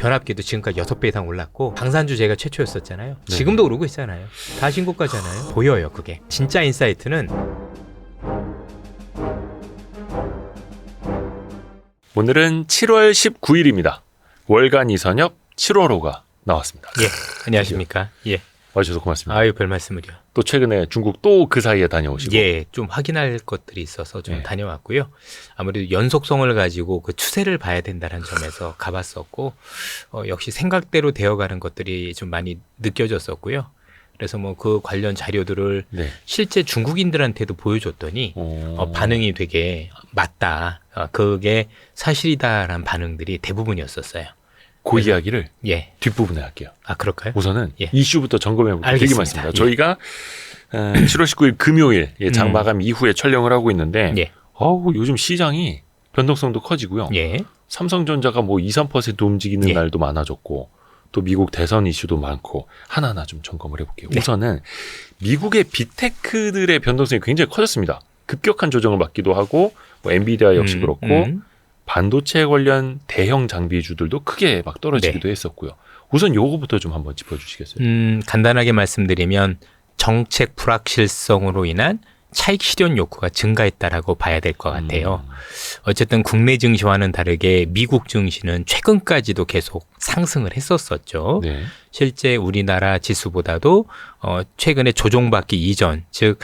변압기도 지금까지 6배 이상 올랐고 방산주 제가 최초였었잖아요. 네. 지금도 오르고 있잖아요. 다 신고가잖아요. 보여요 그게. 진짜 인사이트는 오늘은 7월 19일입니다. 월간 이선엽 7월호가 나왔습니다. 예. 안녕하십니까. 예. 와주셔서 고맙습니다. 아유 별 말씀을요. 또 최근에 중국 또 그 사이에 다녀오시고. 예, 좀 확인할 것들이 있어서 좀 예. 다녀왔고요. 아무래도 연속성을 가지고 그 추세를 봐야 된다는 점에서 가봤었고, 역시 생각대로 되어가는 것들이 좀 많이 느껴졌었고요. 그래서 뭐 그 관련 자료들을 네. 실제 중국인들한테도 보여줬더니 반응이 되게 맞다. 그게 사실이다라는 반응들이 대부분이었었어요. 그 이야기를 예. 뒷부분에 할게요. 아 그럴까요? 우선은 예. 이슈부터 점검해볼게요. 알겠습니다. 말씀니다. 예. 저희가 7월 19일 금요일 장 마감 이후에 촬영을 하고 있는데 예. 요즘 시장이 변동성도 커지고요. 예. 삼성전자가 뭐 2, 3% 움직이는 예. 날도 많아졌고 또 미국 대선 이슈도 많고 하나하나 좀 점검을 해볼게요. 네. 우선은 미국의 빅테크들의 변동성이 굉장히 커졌습니다. 급격한 조정을 받기도 하고 뭐 엔비디아 역시 그렇고 반도체 관련 대형 장비주들도 크게 막 떨어지기도 했었고요. 우선 요거부터 좀 한번 짚어주시겠어요? 간단하게 말씀드리면 정책 불확실성으로 인한 차익 실현 욕구가 증가했다라고 봐야 될 것 같아요. 어쨌든 국내 증시와는 다르게 미국 증시는 최근까지도 계속 상승을 했었었죠. 네. 실제 우리나라 지수보다도 최근에 조종받기 이전, 즉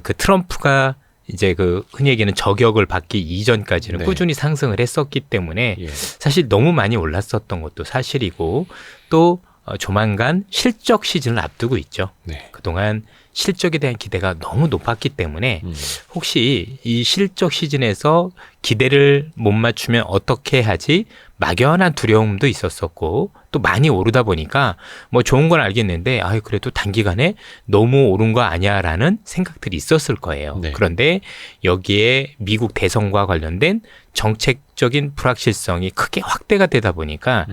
그 트럼프가 이제 그 흔히 얘기하는 저격을 받기 이전까지는 네. 꾸준히 상승을 했었기 때문에 예. 사실 너무 많이 올랐었던 것도 사실이고 또 조만간 실적 시즌을 앞두고 있죠. 네. 그동안 실적에 대한 기대가 너무 높았기 때문에 혹시 이 실적 시즌에서 기대를 못 맞추면 어떻게 하지? 막연한 두려움도 있었었고 또 많이 오르다 보니까 뭐 좋은 건 알겠는데 그래도 단기간에 너무 오른 거 아니야라는 생각들이 있었을 거예요. 네. 그런데 여기에 미국 대선과 관련된 정책적인 불확실성이 크게 확대가 되다 보니까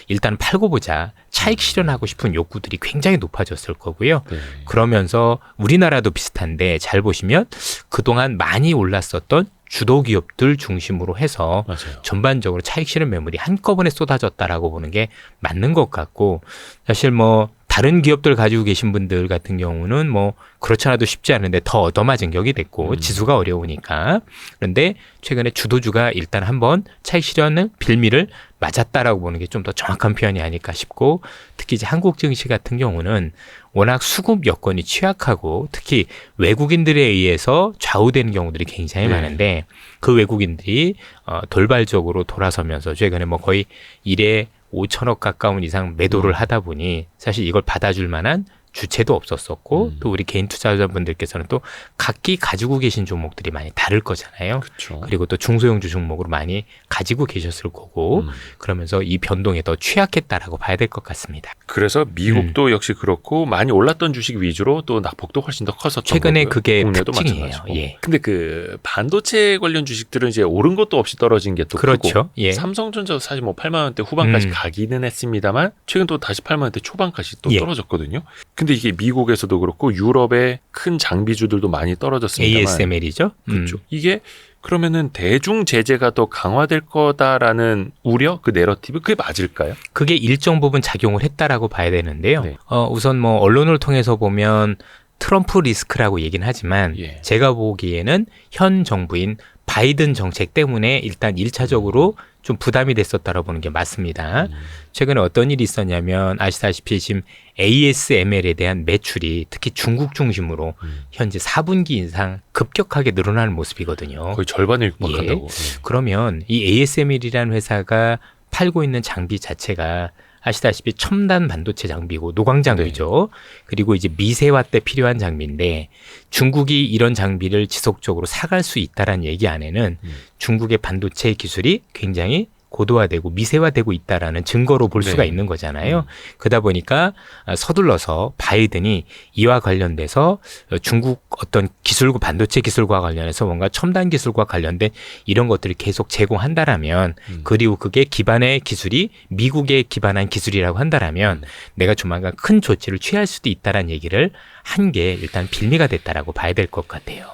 일단 팔고 보자. 차익 실현하고 싶은 욕구들이 굉장히 높아졌을 거고요. 네. 그러면서 우리나라도 비슷한데 잘 보시면 그동안 많이 올랐었던 주도 기업들 중심으로 해서 맞아요. 전반적으로 차익 실현 매물이 한꺼번에 쏟아졌다라고 보는 게 맞는 것 같고 사실 뭐 다른 기업들 가지고 계신 분들 같은 경우는 뭐 그렇지 않아도 쉽지 않은데 더 얻어맞은 격이 됐고 지수가 어려우니까 그런데 최근에 주도주가 일단 한번 차익 실현을 빌미를 맞았다라고 보는 게 좀 더 정확한 표현이 아닐까 싶고 특히 이제 한국 증시 같은 경우는 워낙 수급 여건이 취약하고 특히 외국인들에 의해서 좌우되는 경우들이 굉장히 많은데 그 외국인들이 돌발적으로 돌아서면서 최근에 뭐 거의 1에 5천억 가까운 이상 매도를 하다 보니 사실 이걸 받아줄 만한 주체도 없었었고 또 우리 개인 투자자분들께서는 또 각기 가지고 계신 종목들이 많이 다를 거잖아요. 그쵸. 그리고 또 중소형주 종목으로 많이 가지고 계셨을 거고 그러면서 이 변동에 더 취약했다라고 봐야 될 것 같습니다. 그래서 미국도 역시 그렇고 많이 올랐던 주식 위주로 또 낙폭도 훨씬 더 컸었던 최근에 거고요. 그게 국내도 특징이에요. 마찬가지고. 예. 근데 그 반도체 관련 주식들은 이제 오른 것도 없이 떨어진 게 또 그렇죠. 크고 예. 삼성전자도 사실 뭐 8만 원대 후반까지 가기는 했습니다만 최근 또 다시 8만 원대 초반까지 또 예. 떨어졌거든요. 근데 이게 미국에서도 그렇고 유럽의 큰 장비주들도 많이 떨어졌습니다만 ASML이죠. 그렇죠. 이게 그러면은 대중 제재가 더 강화될 거다라는 우려, 그 내러티브 그게 맞을까요? 그게 일정 부분 작용을 했다라고 봐야 되는데요. 네. 우선 뭐 언론을 통해서 보면 트럼프 리스크라고 얘기는 하지만 예. 제가 보기에는 현 정부인 바이든 정책 때문에 일단 1차적으로 좀 부담이 됐었다라고 보는 게 맞습니다. 최근에 어떤 일이 있었냐면 아시다시피 지금 ASML에 대한 매출이 특히 중국 중심으로 현재 4분기 이상 급격하게 늘어나는 모습이거든요. 거의 절반을 육박한다고. 그러면 이 ASML이라는 회사가 팔고 있는 장비 자체가 아시다시피 첨단 반도체 장비고 노광 장비죠. 그리고 이제 미세화 때 필요한 장비인데 중국이 이런 장비를 지속적으로 사갈 수 있다라는 얘기 안에는 중국의 반도체 기술이 굉장히 고도화되고 미세화되고 있다라는 증거로 볼 수가 있는 거잖아요. 그러다 보니까 서둘러서 바이든이 이와 관련돼서 중국 어떤 기술과 반도체 기술과 관련해서 뭔가 첨단 기술과 관련된 이런 것들을 계속 제공한다라면 그리고 그게 기반의 기술이 미국에 기반한 기술이라고 한다라면 내가 조만간 큰 조치를 취할 수도 있다라는 얘기를 한 게 일단 빌미가 됐다라고 봐야 될 것 같아요.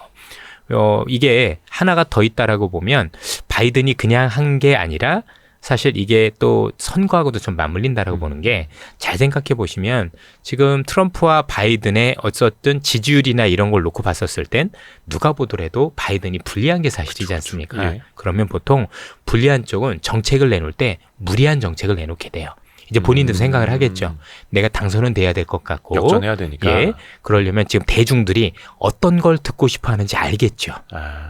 이게 하나가 더 있다라고 보면 바이든이 그냥 한 게 아니라 사실 이게 또 선거하고도 좀 맞물린다라고 보는 게 잘 생각해 보시면 지금 트럼프와 바이든의 어쨌든 지지율이나 이런 걸 놓고 봤었을 땐 누가 보더라도 바이든이 불리한 게 사실이지 않습니까? 예. 그러면 보통 불리한 쪽은 정책을 내놓을 때 무리한 정책을 내놓게 돼요. 이제 본인도 생각을 하겠죠. 내가 당선은 돼야 될 것 같고. 역전해야 되니까. 예. 그러려면 지금 대중들이 어떤 걸 듣고 싶어 하는지 알겠죠.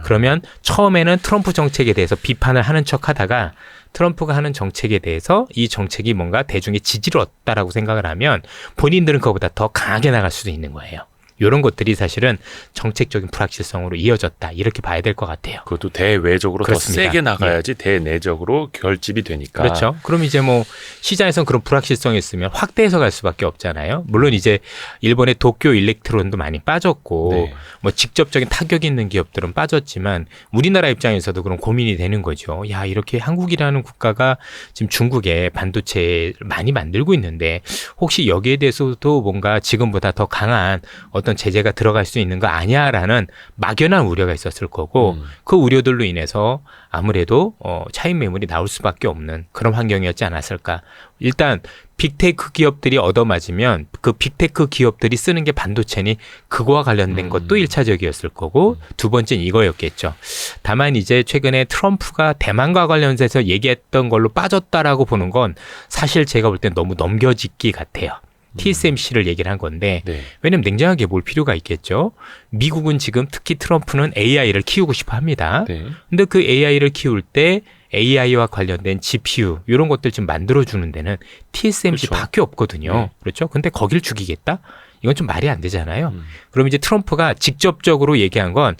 그러면 처음에는 트럼프 정책에 대해서 비판을 하는 척 하다가 트럼프가 하는 정책에 대해서 이 정책이 뭔가 대중의 지지를 얻다라고 생각을 하면 본인들은 그거보다 더 강하게 나갈 수도 있는 거예요. 이런 것들이 사실은 정책적인 불확실성으로 이어졌다. 이렇게 봐야 될 것 같아요. 그것도 대외적으로 그렇습니다. 더 세게 나가야지 대내적으로 결집이 되니까. 그렇죠. 그럼 이제 뭐 시장에선 그런 불확실성이 있으면 확대해서 갈 수밖에 없잖아요. 물론 이제 일본의 도쿄 일렉트론도 많이 빠졌고 네. 뭐 직접적인 타격이 있는 기업들은 빠졌지만 우리나라 입장에서도 그런 고민이 되는 거죠. 야, 이렇게 한국이라는 국가가 지금 중국에 반도체를 많이 만들고 있는데 혹시 여기에 대해서도 뭔가 지금보다 더 강한 어떤 제재가 들어갈 수 있는 거 아니야라는 막연한 우려가 있었을 거고 그 우려들로 인해서 아무래도 차익 매물이 나올 수밖에 없는 그런 환경이었지 않았을까. 일단 빅테크 기업들이 얻어맞으면 그 빅테크 기업들이 쓰는 게 반도체니 그거와 관련된 것도 1차적이었을 거고 두 번째는 이거였겠죠. 다만 이제 최근에 트럼프가 대만과 관련해서 얘기했던 걸로 빠졌다라고 보는 건 사실 제가 볼 땐 너무 넘겨짓기 같아요. TSMC를 얘기를 한 건데 네. 왜냐면 냉정하게 볼 필요가 있겠죠. 미국은 지금 특히 트럼프는 AI를 키우고 싶어 합니다. 네. 근데 그 AI를 키울 때 AI와 관련된 GPU 이런 것들 좀 만들어주는 데는 TSMC밖에 없거든요. 네. 그렇죠? 근데 거길 죽이겠다? 이건 좀 말이 안 되잖아요. 그럼 이제 트럼프가 직접적으로 얘기한 건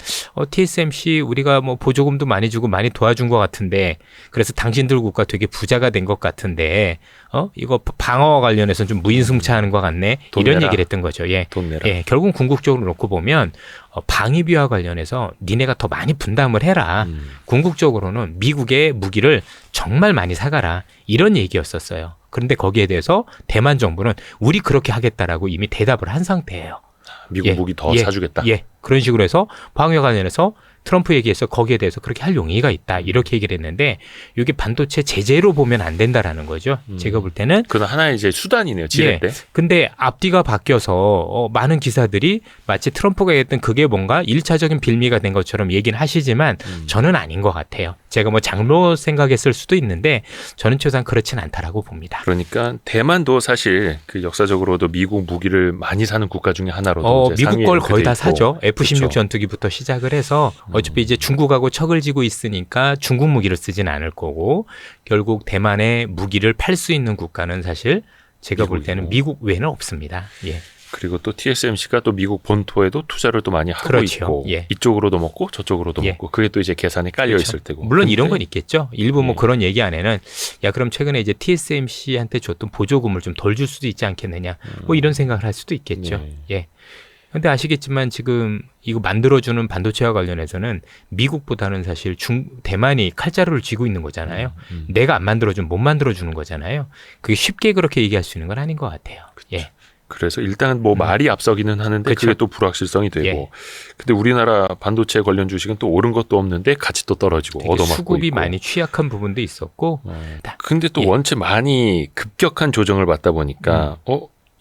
TSMC 우리가 뭐 보조금도 많이 주고 많이 도와준 것 같은데 그래서 당신들 국가 되게 부자가 된 것 같은데 이거 방어와 관련해서 좀 무인승차하는 것 같네. 돈 이런 내라. 얘기를 했던 거죠. 예. 돈 내라. 예, 결국 궁극적으로 놓고 보면 방위비와 관련해서 니네가 더 많이 분담을 해라. 궁극적으로는 미국의 무기를 정말 많이 사가라. 이런 얘기였었어요. 그런데 거기에 대해서 대만 정부는 우리 그렇게 하겠다라고 이미 대답을 한 상태예요. 미국 무기 더 사주겠다. 예, 그런 식으로 해서 방위와 관련해서 트럼프 얘기해서 거기에 대해서 그렇게 할 용의가 있다. 이렇게 얘기를 했는데 이게 반도체 제재로 보면 안 된다라는 거죠. 제가 볼 때는. 그건 하나의 이제 수단이네요. 지렛 때. 근데 앞뒤가 바뀌어서 많은 기사들이 마치 트럼프가 얘기했던 그게 뭔가 1차적인 빌미가 된 것처럼 얘기는 하시지만 저는 아닌 것 같아요. 제가 뭐 장로 생각했을 수도 있는데 저는 최소한 그렇진 않다라고 봅니다. 그러니까 대만도 사실 그 역사적으로도 미국 무기를 많이 사는 국가 중에 하나로도 이제 미국 걸 거의 다 있고. 사죠. F-16 그렇죠. 전투기부터 시작을 해서 어차피 이제 중국하고 척을 지고 있으니까 중국 무기를 쓰진 않을 거고 결국 대만의 무기를 팔 수 있는 국가는 사실 제가 볼 때는 미국 외에는 없습니다. 예. 그리고 또 TSMC가 또 미국 본토에도 투자를 또 많이 하고 그렇죠. 있고 예. 이쪽으로도 먹고 저쪽으로도 예. 먹고 그게 또 이제 계산에 깔려 그렇죠. 있을 테고. 물론 이런 근데 건 있겠죠. 일부 뭐 예. 그런 얘기 안에는 야 그럼 최근에 이제 TSMC한테 줬던 보조금을 좀 덜 줄 수도 있지 않겠느냐. 뭐 이런 생각을 할 수도 있겠죠. 예. 근데 아시겠지만 지금 이거 만들어주는 반도체와 관련해서는 미국보다는 사실 대만이 칼자루를 쥐고 있는 거잖아요. 내가 안 만들어주면 못 만들어주는 거잖아요. 그게 쉽게 그렇게 얘기할 수 있는 건 아닌 것 같아요. 예. 그래서 일단 뭐 말이 앞서기는 하는데 그렇죠. 그게 또 불확실성이 되고. 예. 근데 우리나라 반도체 관련 주식은 또 오른 것도 없는데 같이 또 떨어지고 되게 얻어맞고 수급이 있고. 많이 취약한 부분도 있었고. 근데 또 예. 원체 많이 급격한 조정을 받다 보니까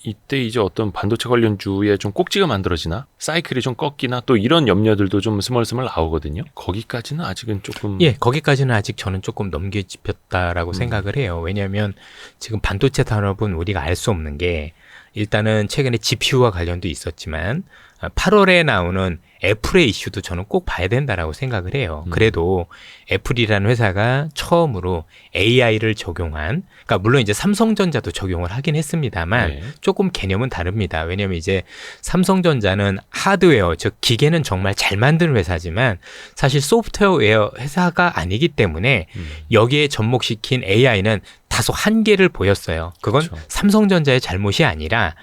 이때 이제 어떤 반도체 관련주에 좀 꼭지가 만들어지나? 사이클이 좀 꺾이나? 또 이런 염려들도 좀 스멀스멀 나오거든요. 거기까지는 아직은 조금. 예, 거기까지는 아직 저는 조금 넘겨짚혔다라고 생각을 해요. 왜냐하면 지금 반도체 산업은 우리가 알 수 없는 게 일단은 최근에 GPU와 관련도 있었지만 8월에 나오는 애플의 이슈도 저는 꼭 봐야 된다라고 생각을 해요. 그래도 애플이라는 회사가 처음으로 AI를 적용한, 그러니까 물론 이제 삼성전자도 적용을 하긴 했습니다만 네. 조금 개념은 다릅니다. 왜냐하면 이제 삼성전자는 하드웨어, 즉 기계는 정말 잘 만드는 회사지만 사실 소프트웨어 회사가 아니기 때문에 여기에 접목시킨 AI는 다소 한계를 보였어요. 그건 그렇죠. 삼성전자의 잘못이 아니라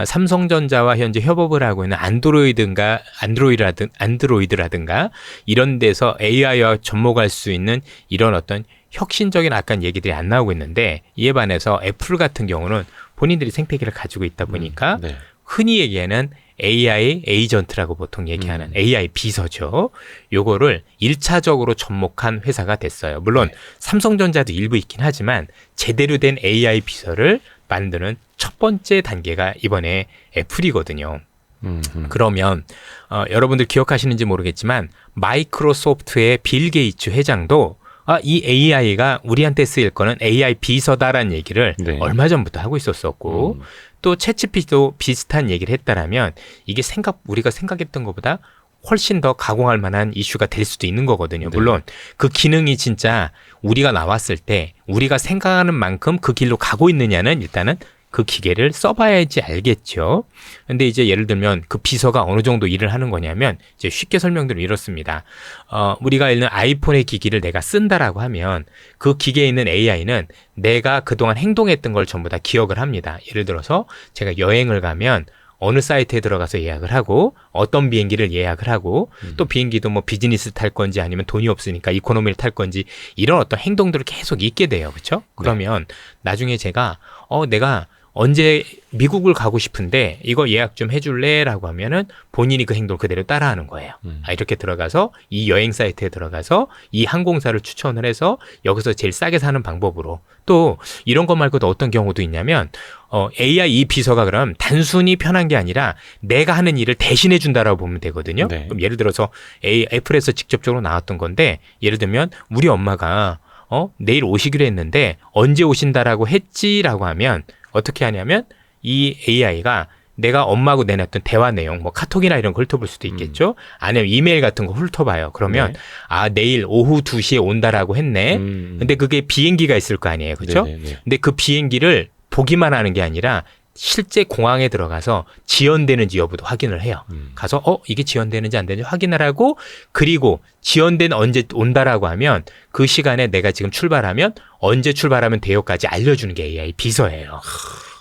삼성전자와 현재 협업을 하고 있는 안드로이드라든가 이런 데서 AI와 접목할 수 있는 이런 어떤 혁신적인 아까 얘기들이 안 나오고 있는데 이에 반해서 애플 같은 경우는 본인들이 생태계를 가지고 있다 보니까 네. 흔히 얘기하는 AI 에이전트라고 보통 얘기하는 AI 비서죠. 요거를 1차적으로 접목한 회사가 됐어요. 물론 네. 삼성전자도 일부 있긴 하지만 제대로 된 AI 비서를 만드는 첫 번째 단계가 이번에 애플이거든요. 그러면 여러분들 기억하시는지 모르겠지만 마이크로소프트의 빌 게이츠 회장도 이 AI가 우리한테 쓰일 거는 AI 비서다라는 얘기를 네. 얼마 전부터 하고 있었었고 또 챗GPT도 비슷한 얘기를 했다라면 이게 우리가 생각했던 것보다 훨씬 더 가공할 만한 이슈가 될 수도 있는 거거든요. 네. 물론 그 기능이 진짜 우리가 나왔을 때 우리가 생각하는 만큼 그 길로 가고 있느냐는 일단은 그 기계를 써봐야지 알겠죠. 근데 이제 예를 들면 그 비서가 어느 정도 일을 하는 거냐면 이제 쉽게 설명드리면 이렇습니다. 우리가 있는 아이폰의 기기를 내가 쓴다라고 하면 그 기계에 있는 AI는 내가 그동안 행동했던 걸 전부 다 기억을 합니다. 예를 들어서 제가 여행을 가면 어느 사이트에 들어가서 예약을 하고 어떤 비행기를 예약을 하고 또 비행기도 뭐 비즈니스 탈 건지 아니면 돈이 없으니까 이코노미를 탈 건지 이런 어떤 행동들을 계속 잊게 돼요. 그렇죠? 그러면 나중에 제가 내가 언제 미국을 가고 싶은데 이거 예약 좀 해줄래? 라고 하면은 본인이 그 행동을 그대로 따라하는 거예요. 이렇게 들어가서 이 여행 사이트에 들어가서 이 항공사를 추천을 해서 여기서 제일 싸게 사는 방법으로 또 이런 것 말고도 어떤 경우도 있냐면 AI 이 비서가 그럼 단순히 편한 게 아니라 내가 하는 일을 대신해 준다라고 보면 되거든요. 네. 그럼 예를 들어서 애플에서 직접적으로 나왔던 건데 예를 들면 우리 엄마가 내일 오시기로 했는데 언제 오신다라고 했지라고 하면 어떻게 하냐면 이 AI가 내가 엄마하고 내놨던 대화 내용, 뭐 카톡이나 이런 걸 훑어볼 수도 있겠죠. 아니면 이메일 같은 거 훑어봐요. 그러면 내일 오후 2시에 온다라고 했네. 근데 그게 비행기가 있을 거 아니에요. 그렇죠? 근데 그 비행기를 보기만 하는 게 아니라 실제 공항에 들어가서 지연되는지 여부도 확인을 해요. 가서 이게 지연되는지 안 되는지 확인을 하고 그리고 지연된 언제 온다라고 하면 그 시간에 내가 지금 출발하면 언제 출발하면 돼요까지 알려주는 게 AI 비서예요.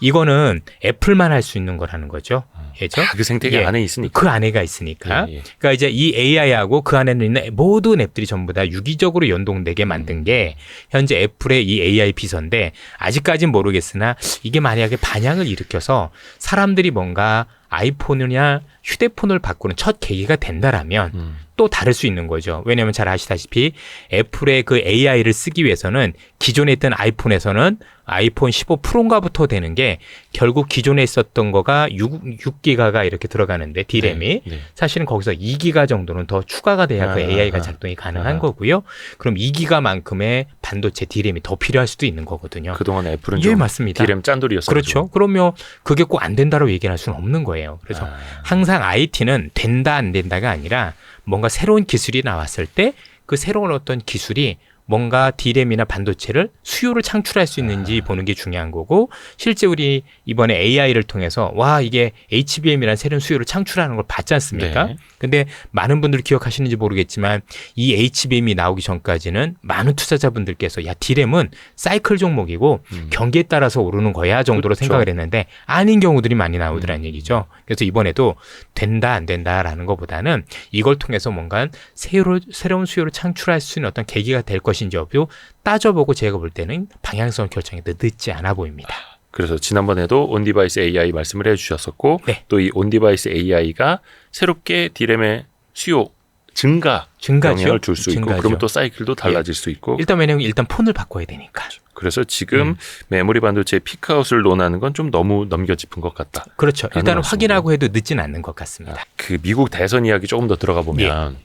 이거는 애플만 할 수 있는 거라는 거죠. 그렇죠? 그 생태계 안에 있으니까. 그 안에가 있으니까. 그러니까 이제 이 AI하고 그 안에 있는 모든 앱들이 전부 다 유기적으로 연동되게 만든 게 현재 애플의 이 AI 비서인데 아직까지는 모르겠으나 이게 만약에 반향을 일으켜서 사람들이 뭔가 아이폰이나 휴대폰을 바꾸는 첫 계기가 된다라면 또 다를 수 있는 거죠. 왜냐하면 잘 아시다시피 애플의 그 AI를 쓰기 위해서는 기존에 있던 아이폰에서는 아이폰 15 프로인가부터 되는 게 결국 기존에 있었던 거가 6기가가 이렇게 들어가는데 D램이 사실은 거기서 2기가 정도는 더 추가가 돼야 그 AI가 작동이 가능한 거고요. 그럼 2기가만큼의 반도체 D램이 더 필요할 수도 있는 거거든요. 그동안 애플은 예, 좀 맞습니다. D램 짠돌이었어요. 그렇죠. 그러면 그게 꼭 안 된다고 얘기할 수는 없는 거예요. 그래서 항상 IT는 된다 안 된다가 아니라 뭔가 새로운 기술이 나왔을 때 그 새로운 어떤 기술이 뭔가 D램이나 반도체를 수요를 창출할 수 있는지 보는 게 중요한 거고 실제 우리 이번에 AI를 통해서 이게 HBM이라는 새로운 수요를 창출하는 걸 봤지 않습니까? 네. 근데 많은 분들이 기억하시는지 모르겠지만 이 HBM이 나오기 전까지는 많은 투자자분들께서 D램은 사이클 종목이고 경기에 따라서 오르는 거야 정도로 그렇죠. 생각을 했는데 아닌 경우들이 많이 나오더라는 얘기죠. 그래서 이번에도 된다 안 된다라는 것보다는 이걸 통해서 뭔가 새로운 수요를 창출할 수 있는 어떤 계기가 될 것인지 여부 따져보고 제가 볼 때는 방향성을 결정해도 늦지 않아 보입니다. 그래서 지난번에도 온디바이스 AI 말씀을 해주셨었고 또 이 온디바이스 AI가 새롭게 D램의 수요 증가죠. 영향을 줄 수 있고 그러면 또 사이클도 달라질 수 있고 왜냐면 일단 폰을 바꿔야 되니까. 그래서 지금 메모리 반도체의 피크아웃을 논하는 건 좀 너무 넘겨짚은 것 같다. 그렇죠. 일단은 확인하고 해도 늦진 않는 것 같습니다. 그 미국 대선 이야기 조금 더 들어가 보면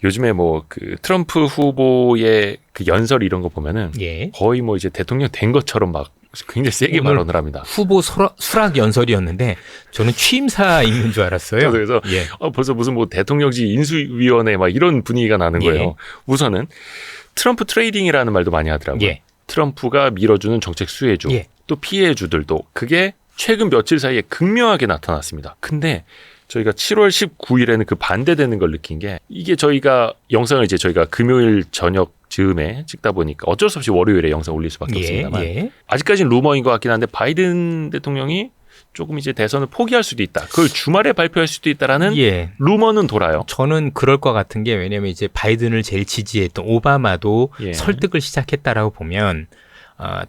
요즘에 뭐 그 트럼프 후보의 그 연설 이런 거 보면은 거의 뭐 이제 대통령 된 것처럼 막 굉장히 세게 발언을 합니다. 후보 수락 연설이었는데 저는 취임사 있는 줄 알았어요. 그래서 벌써 무슨 뭐 대통령직 인수위원회 막 이런 분위기가 나는 거예요. 우선은 트럼프 트레이딩이라는 말도 많이 하더라고요. 트럼프가 밀어주는 정책 수혜주 또 피해주들도 그게 최근 며칠 사이에 극명하게 나타났습니다. 근데 저희가 7월 19일에는 그 반대되는 걸 느낀 게 이게 저희가 영상을 이제 저희가 금요일 저녁 즈음에 찍다 보니까 어쩔 수 없이 월요일에 영상 올릴 수밖에 없습니다만 아직까지는 루머인 것 같긴 한데 바이든 대통령이 조금 이제 대선을 포기할 수도 있다. 그걸 주말에 발표할 수도 있다라는 루머는 돌아요. 저는 그럴 것 같은 게 왜냐하면 이제 바이든을 제일 지지했던 오바마도 설득을 시작했다라고 보면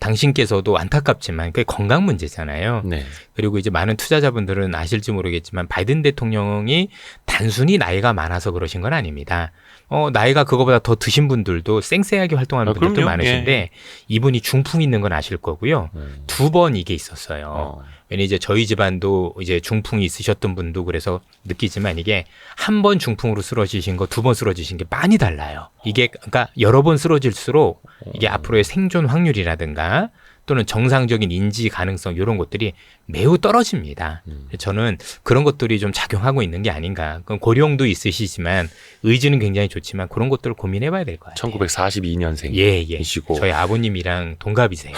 당신께서도 안타깝지만 그게 건강 문제잖아요. 네. 그리고 이제 많은 투자자분들은 아실지 모르겠지만 바이든 대통령이 단순히 나이가 많아서 그러신 건 아닙니다. 나이가 그거보다 더 드신 분들도 쌩쌩하게 활동하는 분들도 그럼요. 많으신데 예. 이분이 중풍 있는 건 아실 거고요. 2번 이게 있었어요. 어. 왜냐 이제 저희 집안도 이제 중풍이 있으셨던 분도 그래서 느끼지만 이게 한 번 중풍으로 쓰러지신 거 2번 쓰러지신 게 많이 달라요. 이게 그러니까 여러 번 쓰러질수록 이게 앞으로의 생존 확률이라든가 또는 정상적인 인지 가능성 이런 것들이 매우 떨어집니다. 저는 그런 것들이 좀 작용하고 있는 게 아닌가. 그럼 고령도 있으시지만 의지는 굉장히 좋지만 그런 것들을 고민해봐야 될 것 같아요. 1942년생이시고 예. 저희 아버님이랑 동갑이세요.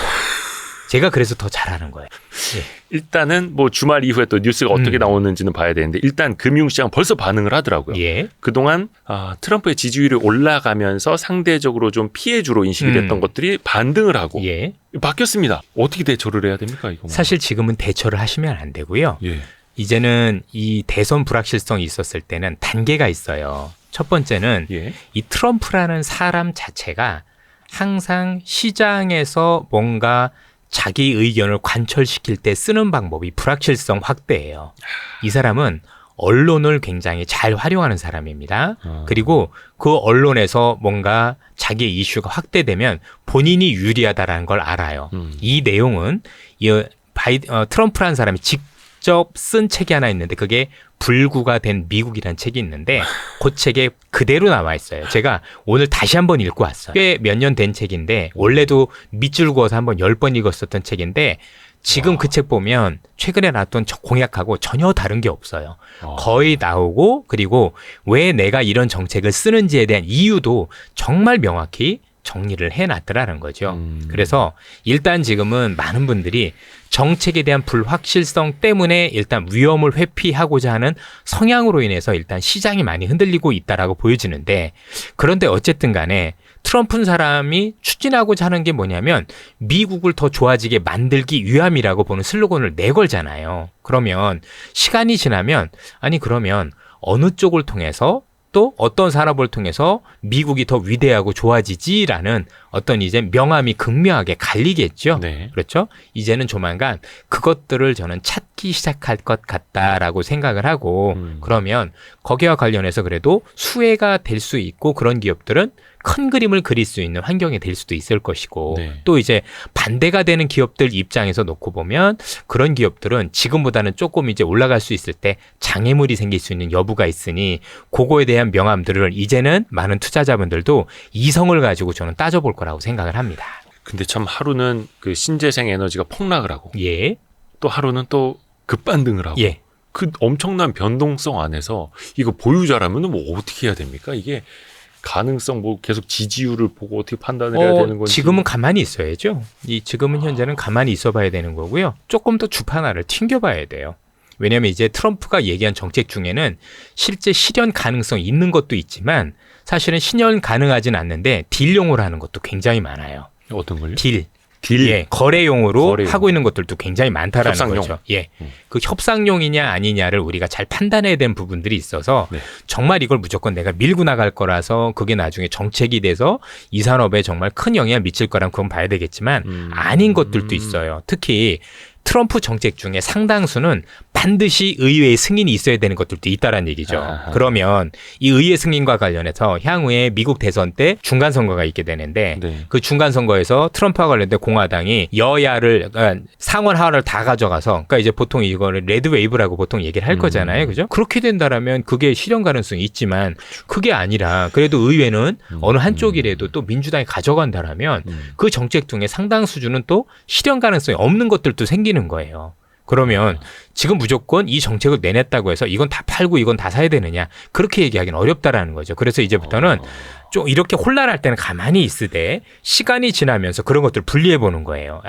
제가 그래서 더 잘하는 거예요. 예. 일단은 뭐 주말 이후에 또 뉴스가 어떻게 나오는지는 봐야 되는데 일단 금융시장 벌써 반응을 하더라고요. 예. 그동안 트럼프의 지지율이 올라가면서 상대적으로 좀 피해주로 인식이 됐던 것들이 반등을 하고 예. 바뀌었습니다. 어떻게 대처를 해야 됩니까? 이거 사실 지금은 대처를 하시면 안 되고요. 예. 이제는 이 대선 불확실성이 있었을 때는 단계가 있어요. 첫 번째는 예. 이 트럼프라는 사람 자체가 항상 시장에서 뭔가 자기 의견을 관철시킬 때 쓰는 방법이 불확실성 확대예요. 이 사람은 언론을 굉장히 잘 활용하는 사람입니다. 그리고 그 언론에서 뭔가 자기의 이슈가 확대되면 본인이 유리하다라는 걸 알아요. 이 내용은 트럼프라는 사람이 직접 쓴 책이 하나 있는데 그게 불구가 된 미국이라는 책이 있는데 그 책에 그대로 나와 있어요. 제가 오늘 다시 한번 읽고 왔어요. 꽤 몇 년 된 책인데 원래도 밑줄 그어서 한번 10번 읽었었던 책인데 지금 그 책 보면 최근에 나왔던 공약하고 전혀 다른 게 없어요. 거의 나오고 그리고 왜 내가 이런 정책을 쓰는지에 대한 이유도 정말 명확히 정리를 해놨더라는 거죠. 그래서 일단 지금은 많은 분들이 정책에 대한 불확실성 때문에 일단 위험을 회피하고자 하는 성향으로 인해서 일단 시장이 많이 흔들리고 있다라고 보여지는데 그런데 어쨌든 간에 트럼프 사람이 추진하고자 하는 게 뭐냐면 미국을 더 좋아지게 만들기 위함이라고 보는 슬로건을 내걸잖아요. 그러면 시간이 지나면 그러면 어느 쪽을 통해서 또 어떤 산업을 통해서 미국이 더 위대하고 좋아지지라는 어떤 이제 명암이 극명하게 갈리겠죠. 네. 그렇죠? 이제는 조만간 그것들을 저는 찾기 시작할 것 같다라고 생각을 하고 그러면 거기와 관련해서 그래도 수혜가 될 수 있고 그런 기업들은 큰 그림을 그릴 수 있는 환경이 될 수도 있을 것이고 네. 또 이제 반대가 되는 기업들 입장에서 놓고 보면 그런 기업들은 지금보다는 조금 이제 올라갈 수 있을 때 장애물이 생길 수 있는 여부가 있으니 그거에 대한 명암들을 이제는 많은 투자자분들도 이성을 가지고 저는 따져볼 거라고 생각을 합니다. 근데 참 하루는 그 신재생 에너지가 폭락을 하고 예. 또 하루는 또 급반등을 하고 예. 그 엄청난 변동성 안에서 이거 보유자라면 뭐 어떻게 해야 됩니까? 이게 가능성 뭐 계속 지지율을 보고 어떻게 판단을 해야 되는 건지. 지금은 가만히 있어야죠. 지금은 현재는 가만히 있어봐야 되는 거고요. 조금 더 주판화를 튕겨봐야 돼요. 왜냐하면 이제 트럼프가 얘기한 정책 중에는 실제 실현 가능성이 있는 것도 있지만 사실은 실현 가능하진 않는데 딜용으로 하는 것도 굉장히 많아요. 어떤 걸요? 딜. 딜. 예, 거래용으로 거래용. 하고 있는 것들도 굉장히 많다라는 협상용. 거죠. 예. 그 협상용이냐 아니냐를 우리가 잘 판단해야 되는 부분들이 있어서 네. 정말 이걸 무조건 내가 밀고 나갈 거라서 그게 나중에 정책이 돼서 이 산업에 정말 큰 영향을 미칠 거란 그건 봐야 되겠지만 아닌 것들도 있어요. 특히 트럼프 정책 중에 상당수는 반드시 의회의 승인이 있어야 되는 것들도 있다라는 얘기죠. 아하. 그러면 이 의회 승인과 관련해서 향후에 미국 대선 때 중간 선거가 있게 되는데 네. 그 중간 선거에서 트럼프와 관련된 공화당이 여야를 그러니까 상원 하원을 다 가져가서 그러니까 이제 보통 이거를 레드 웨이브라고 보통 얘기를 할 거잖아요. 그죠? 그렇게 된다라면 그게 실현 가능성이 있지만 그게 아니라 그래도 의회는 어느 한쪽이라도 또 민주당이 가져간다라면 그 정책 중에 상당 수준은 또 실현 가능성이 없는 것들도 생기는 거예요. 그러면 지금 무조건 이 정책을 내냈다고 해서 이건 다 팔고 이건 다 사야 되느냐 그렇게 얘기하기는 어렵다라는 거죠. 그래서 이제부터는 좀 이렇게 혼란할 때는 가만히 있으되 시간이 지나면서 그런 것들을 분리해 보는 거예요.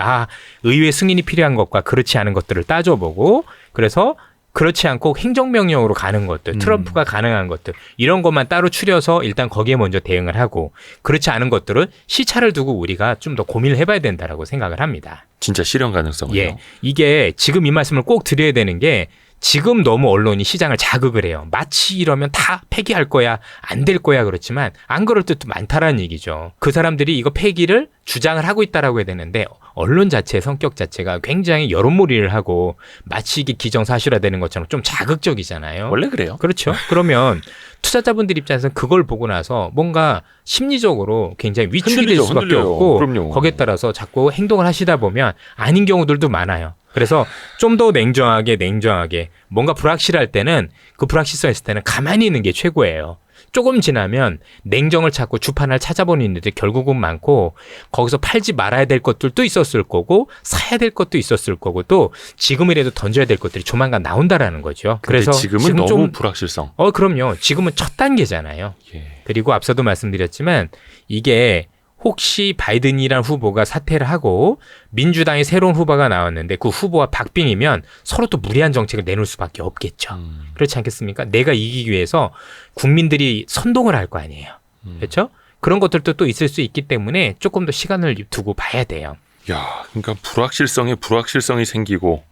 의회 승인이 필요한 것과 그렇지 않은 것들을 따져보고 그래서 그렇지 않고 행정명령으로 가는 것들, 트럼프가 가능한 것들 이런 것만 따로 추려서 일단 거기에 먼저 대응을 하고 그렇지 않은 것들은 시차를 두고 우리가 좀 더 고민을 해봐야 된다라고 생각을 합니다. 진짜 실현 가능성을요? 예, 이게 지금 이 말씀을 꼭 드려야 되는 게 지금 너무 언론이 시장을 자극을 해요. 마치 이러면 다 폐기할 거야, 안 될 거야 그렇지만 안 그럴 때도 많다라는 얘기죠. 그 사람들이 이거 폐기를 주장을 하고 있다라고 해야 되는데 언론 자체의 성격 자체가 굉장히 여론몰이를 하고 마치 이게 기정사실화되는 것처럼 좀 자극적이잖아요. 원래 그래요. 그렇죠. 그러면 투자자분들 입장에서는 그걸 보고 나서 뭔가 심리적으로 굉장히 위축이 될 흔들리죠, 수밖에 흔들려요. 없고 그럼요. 거기에 따라서 자꾸 행동을 하시다 보면 아닌 경우들도 많아요. 그래서 좀 더 냉정하게 뭔가 불확실할 때는 그 불확실성 있을 때는 가만히 있는 게 최고예요. 조금 지나면 냉정을 찾고 주판을 찾아보는 일들이 결국은 많고 거기서 팔지 말아야 될 것들도 있었을 거고 사야 될 것도 있었을 거고 또 지금이라도 던져야 될 것들이 조만간 나온다라는 거죠. 그래서 지금은 지금 너무 좀 불확실성. 그럼요. 지금은 첫 단계잖아요. 예. 그리고 앞서도 말씀드렸지만 이게 혹시 바이든이란 후보가 사퇴를 하고 민주당의 새로운 후보가 나왔는데 그 후보와 박빙이면 서로 또 무리한 정책을 내놓을 수밖에 없겠죠. 그렇지 않겠습니까? 내가 이기기 위해서 국민들이 선동을 할 거 아니에요. 그렇죠? 그런 것들도 또 있을 수 있기 때문에 조금 더 시간을 두고 봐야 돼요. 야, 그러니까 불확실성이 생기고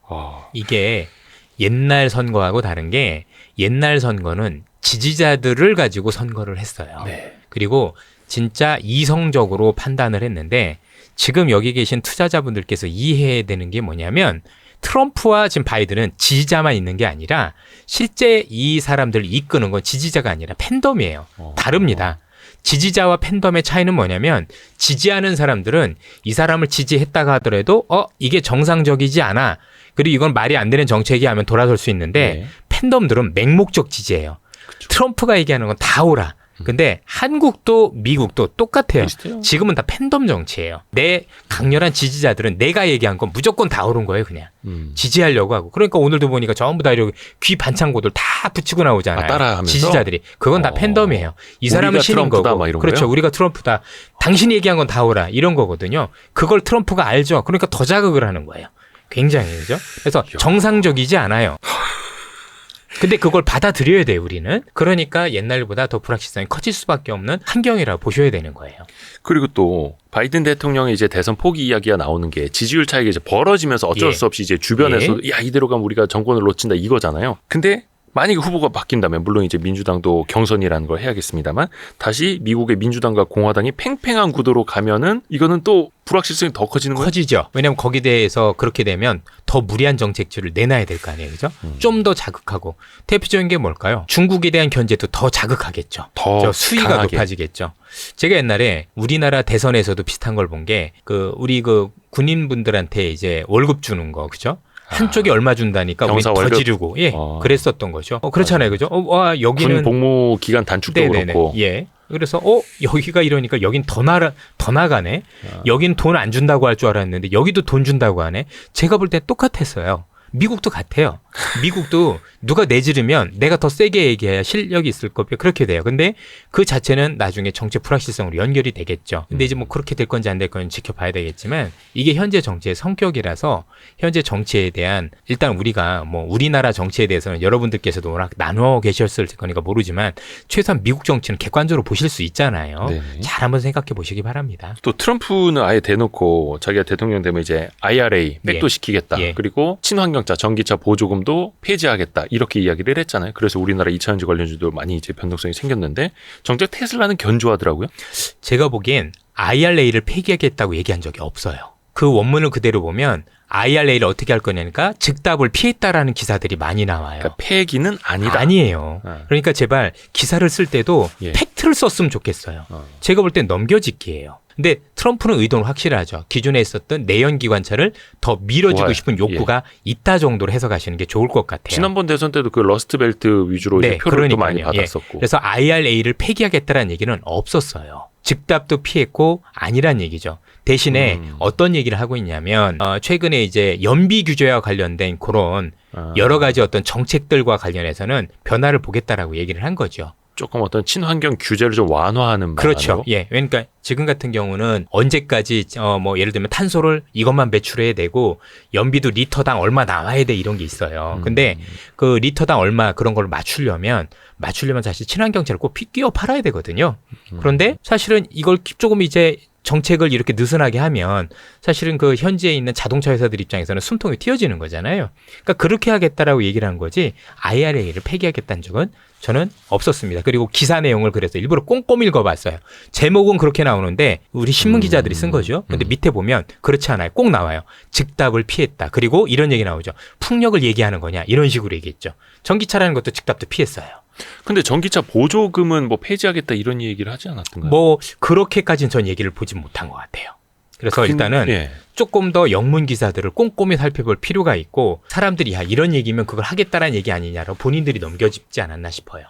이게 옛날 선거하고 다른 게 옛날 선거는 지지자들을 가지고 선거를 했어요. 네. 그리고 진짜 이성적으로 판단을 했는데 지금 여기 계신 투자자분들께서 이해해야 되는 게 뭐냐면 트럼프와 지금 바이든은 지지자만 있는 게 아니라 실제 이 사람들을 이끄는 건 지지자가 아니라 팬덤이에요. 다릅니다. 지지자와 팬덤의 차이는 뭐냐면 지지하는 사람들은 이 사람을 지지했다가 하더라도 이게 정상적이지 않아. 그리고 이건 말이 안 되는 정책이 하면 돌아설 수 있는데 팬덤들은 맹목적 지지예요. 그쵸. 트럼프가 얘기하는 건 다 오라. 근데 한국도 미국도 똑같아요. 비슷해요. 지금은 다 팬덤 정치예요. 내 강렬한 지지자들은 내가 얘기한 건 무조건 다 옳은 거예요, 그냥. 지지하려고 하고. 그러니까 오늘도 보니까 전부 다 이렇게 귀 반창고들 다 붙이고 나오잖아요. 따라하면서? 지지자들이. 그건 다 팬덤이에요. 이 사람은 우리가 신인 트럼프다, 거고. 막 이런 그렇죠. 거예요? 우리가 트럼프다. 당신이 얘기한 건 다 옳아. 이런 거거든요. 그걸 트럼프가 알죠. 그러니까 더 자극을 하는 거예요. 굉장히. 그죠? 그래서 정상적이지 않아요. 근데 그걸 받아들여야 돼요, 우리는. 그러니까 옛날보다 더 불확실성이 커질 수밖에 없는 환경이라 보셔야 되는 거예요. 그리고 또 바이든 대통령의 이제 대선 포기 이야기가 나오는 게 지지율 차이가 이제 벌어지면서 어쩔 수 없이 이제 주변에서 야, 이대로 가면 우리가 정권을 놓친다 이거잖아요. 근데 만약에 후보가 바뀐다면 물론 이제 민주당도 경선이라는 걸 해야겠습니다만 다시 미국의 민주당과 공화당이 팽팽한 구도로 가면은 이거는 또 불확실성이 더 커지는 거예요? 커지죠. 왜냐하면 거기에 대해서 그렇게 되면 더 무리한 정책들을 내놔야 될 거 아니에요. 그죠? 좀 더 자극하고. 대표적인 게 뭘까요? 중국에 대한 견제도 더 자극하겠죠. 더 수위가 강하게. 높아지겠죠. 제가 옛날에 우리나라 대선에서도 비슷한 걸 본 게 우리 군인분들한테 이제 월급 주는 거, 그죠? 한쪽이 얼마 준다니까 우리 병사 더 월급? 지르고 그랬었던 거죠. 그렇잖아요, 그죠? 여기는 군 복무 기간 단축도 네네네. 그렇고 예. 그래서 여기가 이러니까 여긴 더 나가네. 여긴 돈 안 준다고 할 줄 알았는데 여기도 돈 준다고 하네. 제가 볼 때 똑같았어요. 미국도 같아요. 미국도 누가 내지르면 내가 더 세게 얘기해야 실력이 있을 거고요. 그렇게 돼요. 근데 그 자체는 나중에 정치 불확실성으로 연결이 되겠죠. 근데 이제 뭐 그렇게 될 건지 안 될 건지 지켜봐야 되겠지만 이게 현재 정치의 성격이라서 현재 정치에 대한 일단 우리가 뭐 우리나라 정치에 대해서는 여러분들께서도 워낙 나눠 계셨을 거니까 모르지만 최소한 미국 정치는 객관적으로 보실 수 있잖아요. 네네. 잘 한번 생각해 보시기 바랍니다. 또 트럼프는 아예 대놓고 자기가 대통령 되면 이제 IRA 백도 시키겠다. 예. 그리고 친환경차 전기차 보조금도 폐지하겠다. 이렇게 이야기를 했잖아요. 그래서 우리나라 2차전지 관련주도 많이 이제 변동성이 생겼는데 정작 테슬라는 견조하더라고요. 제가 보기엔 IRA를 폐기하겠다고 얘기한 적이 없어요. 그 원문을 그대로 보면 IRA를 어떻게 할 거냐니까 즉답을 피했다라는 기사들이 많이 나와요. 그러니까 폐기는 아니다. 아니에요. 그러니까 제발 기사를 쓸 때도 예. 팩트를 썼으면 좋겠어요. 제가 볼 땐 넘겨짓기예요. 근데 트럼프는 의도는 확실하죠. 기존에 있었던 내연기관차를 더 밀어주고 싶은 욕구가 있다 정도로 해석하시는 게 좋을 것 같아요. 지난번 대선 때도 그 러스트벨트 위주로 이제 표를 또 많이 받았었고. 그래서 IRA를 폐기하겠다는 얘기는 없었어요. 즉답도 피했고 아니란 얘기죠. 대신에 어떤 얘기를 하고 있냐면 최근에 이제 연비 규제와 관련된 그런 여러 가지 어떤 정책들과 관련해서는 변화를 보겠다라고 얘기를 한 거죠. 조금 어떤 친환경 규제를 좀 완화하는 그렇죠. 방안으로. 예. 그러니까 지금 같은 경우는 언제까지 뭐 예를 들면 탄소를 이것만 배출해야 되고 연비도 리터당 얼마 나와야 돼 이런 게 있어요. 근데 그 리터당 얼마 그런 걸 맞추려면 사실 친환경차를 꼭 끼워 팔아야 되거든요. 그런데 사실은 이걸 조금 이제 정책을 이렇게 느슨하게 하면 사실은 그 현지에 있는 자동차 회사들 입장에서는 숨통이 틔어지는 거잖아요. 그러니까 그렇게 하겠다라고 얘기를 한 거지 IRA를 폐기하겠다는 적은 저는 없었습니다. 그리고 기사 내용을 그래서 일부러 꼼꼼히 읽어봤어요. 제목은 그렇게 나오는데 우리 신문 기자들이 쓴 거죠. 근데 밑에 보면 그렇지 않아요. 꼭 나와요. 즉답을 피했다. 그리고 이런 얘기 나오죠. 풍력을 얘기하는 거냐 이런 식으로 얘기했죠. 전기차라는 것도 즉답도 피했어요. 근데 전기차 보조금은 뭐 폐지하겠다 이런 얘기를 하지 않았던가요? 뭐 그렇게까지는 전 얘기를 보지 못한 것 같아요. 그래서 일단은 예. 조금 더 영문 기사들을 꼼꼼히 살펴볼 필요가 있고 사람들이 야 이런 얘기면 그걸 하겠다라는 얘기 아니냐라고 본인들이 넘겨짚지 않았나 싶어요.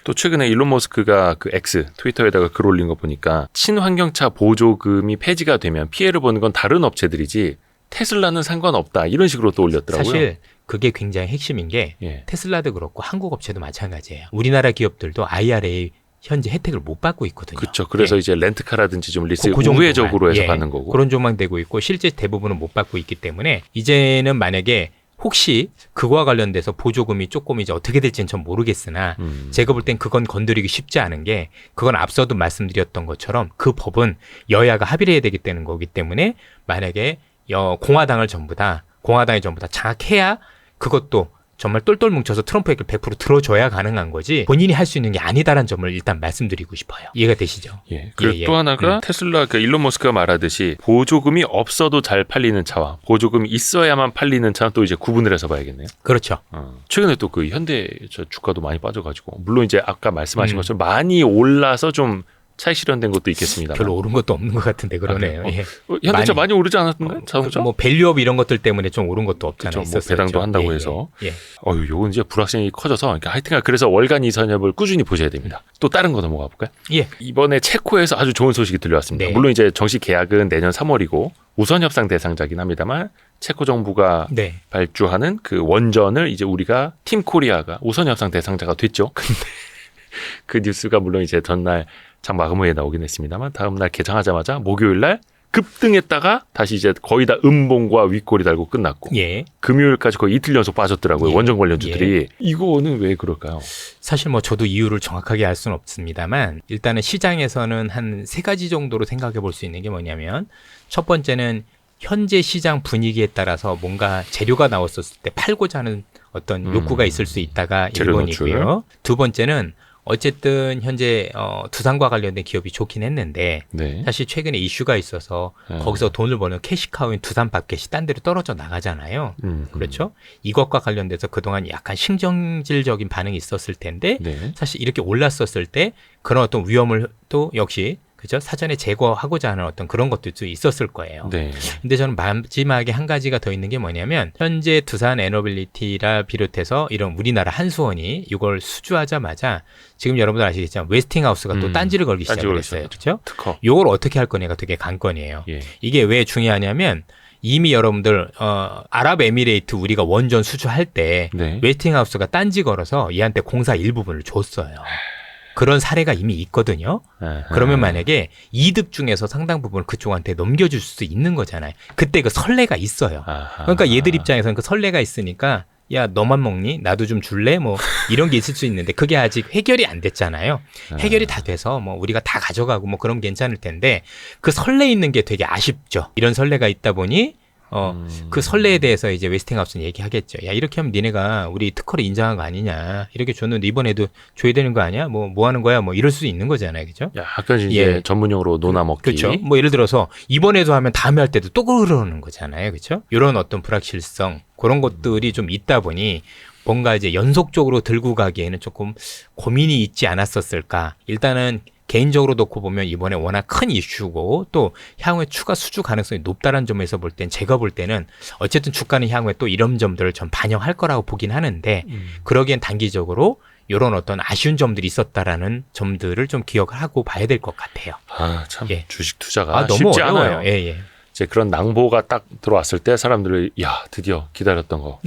또 최근에 일론 머스크가 그 X 트위터에다가 글 올린 거 보니까 친환경차 보조금이 폐지가 되면 피해를 보는 건 다른 업체들이지 테슬라는 상관없다 이런 식으로 또 올렸더라고요. 사실 그게 굉장히 핵심인 게 예. 테슬라도 그렇고 한국 업체도 마찬가지예요. 우리나라 기업들도 IRA 현재 혜택을 못 받고 있거든요. 그렇죠. 그래서 예. 이제 렌트카라든지 좀 리스 그 정도만. 우회적으로 해서 예. 받는 거고. 그런 조망되고 있고 실제 대부분은 못 받고 있기 때문에 이제는 만약에 혹시 그거와 관련돼서 보조금이 조금 이제 어떻게 될지는 전 모르겠으나 제가 볼 땐 그건 건드리기 쉽지 않은 게 그건 앞서도 말씀드렸던 것처럼 그 법은 여야가 합의를 해야 되기 때문에 거기 때문에 만약에 공화당이 전부 다 장악해야 그것도 정말 똘똘 뭉쳐서 트럼프 얘기를 100% 들어줘야 가능한 거지 본인이 할 수 있는 게 아니다라는 점을 일단 말씀드리고 싶어요. 이해가 되시죠? 예. 그리고 또 하나가 테슬라 그 일론 머스크가 말하듯이 보조금이 없어도 잘 팔리는 차와 보조금이 있어야만 팔리는 차는 또 이제 구분을 해서 봐야겠네요. 그렇죠. 최근에 또 그 현대 주가도 많이 빠져가지고 물론 이제 아까 말씀하신 것처럼 많이 올라서 좀 차익 실현된 것도 있겠습니다. 별로 오른 것도 없는 것 같은데 그러네요. 아, 예. 현대차 많이 오르지 않았던가요? 자동차? 뭐 밸류업 이런 것들 때문에 좀 오른 것도 없잖아요. 그렇죠. 뭐 있었었죠. 배당도 한다고 예, 해서. 예. 요건 이제 불확실성이 커져서 그러니까 하여튼 그래서 월간 이선협을 꾸준히 보셔야 됩니다. 또 다른 거 넘어가 볼까요? 예. 이번에 체코에서 아주 좋은 소식이 들려왔습니다. 네. 물론 이제 정식 계약은 내년 3월이고 우선 협상 대상자긴 합니다만 체코 정부가 네. 발주하는 그 원전을 이제 우리가 팀 코리아가 우선 협상 대상자가 됐죠. 근데 그 뉴스가 물론 이제 전날 장 마감 후에 나오긴 했습니다만 다음날 개장하자마자 목요일날 급등했다가 다시 이제 거의 다 음봉과 윗골이 달고 끝났고 예. 금요일까지 거의 이틀 연속 빠졌더라고요. 예. 원전 관련주들이. 이거는 왜 그럴까요? 사실 뭐 저도 이유를 정확하게 알 수는 없습니다만 일단은 시장에서는 한 세 가지 정도로 생각해 볼 수 있는 게 뭐냐면 첫 번째는 현재 시장 분위기에 따라서 뭔가 재료가 나왔었을 때 팔고자 하는 어떤 욕구가 있을 수 있다가 재료 1번이고요. 두 번째는 어쨌든 현재 두산과 관련된 기업이 좋긴 했는데 네. 사실 최근에 이슈가 있어서 거기서 돈을 버는 캐시카우인 두산마켓이 딴 데로 떨어져 나가잖아요. 그렇죠? 이것과 관련돼서 그동안 약간 신경질적인 반응이 있었을 텐데 네. 사실 이렇게 올랐었을 때 그런 어떤 위험을 또 역시 그죠? 사전에 제거하고자 하는 어떤 그런 것들도 있었을 거예요. 네. 근데 저는 마지막에 한 가지가 더 있는 게 뭐냐면 현재 두산 에너빌리티라 비롯해서 이런 우리나라 한수원이 이걸 수주하자마자 지금 여러분들 아시겠지만 웨스팅하우스가 또 딴지를 걸기 딴지를 시작했어요. 그렇죠? 특허. 이걸 어떻게 할 거냐가 되게 관건이에요. 예. 이게 왜 중요하냐면 이미 여러분들 아랍에미레이트 우리가 원전 수주할 때 네. 웨스팅하우스가 딴지 걸어서 얘한테 공사 일부분을 줬어요. 그런 사례가 이미 있거든요. 그러면 만약에 이득 중에서 상당 부분을 그쪽한테 넘겨줄 수 있는 거잖아요. 그때 그 설레가 있어요. 그러니까 얘들 입장에서는 그 설레가 있으니까 야 너만 먹니? 나도 좀 줄래? 뭐 이런 게 있을 수 있는데 그게 아직 해결이 안 됐잖아요. 해결이 다 돼서 뭐 우리가 다 가져가고 뭐 그러면 괜찮을 텐데 그 설레 있는 게 되게 아쉽죠. 이런 설레가 있다 보니 그 설레에 대해서 이제 웨스팅하우스는 얘기하겠죠. 야, 이렇게 하면 니네가 우리 특허를 인정한 거 아니냐. 이렇게 줬는데 이번에도 줘야 되는 거 아니야? 뭐 하는 거야? 뭐 이럴 수 있는 거잖아요. 그죠? 약간 이제 예. 전문용어로 노나 먹기. 그렇죠. 뭐 예를 들어서 이번에도 하면 다음에 할 때도 또 그러는 거잖아요. 그렇죠? 이런 어떤 불확실성, 그런 것들이 좀 있다 보니 뭔가 이제 연속적으로 들고 가기에는 조금 고민이 있지 않았었을까. 일단은 개인적으로 놓고 보면 이번에 워낙 큰 이슈고 또 향후에 추가 수주 가능성이 높다는 점에서 볼 땐 제가 볼 때는 어쨌든 주가는 향후에 또 이런 점들을 좀 반영할 거라고 보긴 하는데 그러기엔 단기적으로 이런 어떤 아쉬운 점들이 있었다라는 점들을 좀 기억을 하고 봐야 될 것 같아요. 참 예. 주식 투자가 너무 쉽지 어려워요. 않아요. 예. 이제 그런 낭보가 딱 들어왔을 때 사람들이 야 드디어 기다렸던 거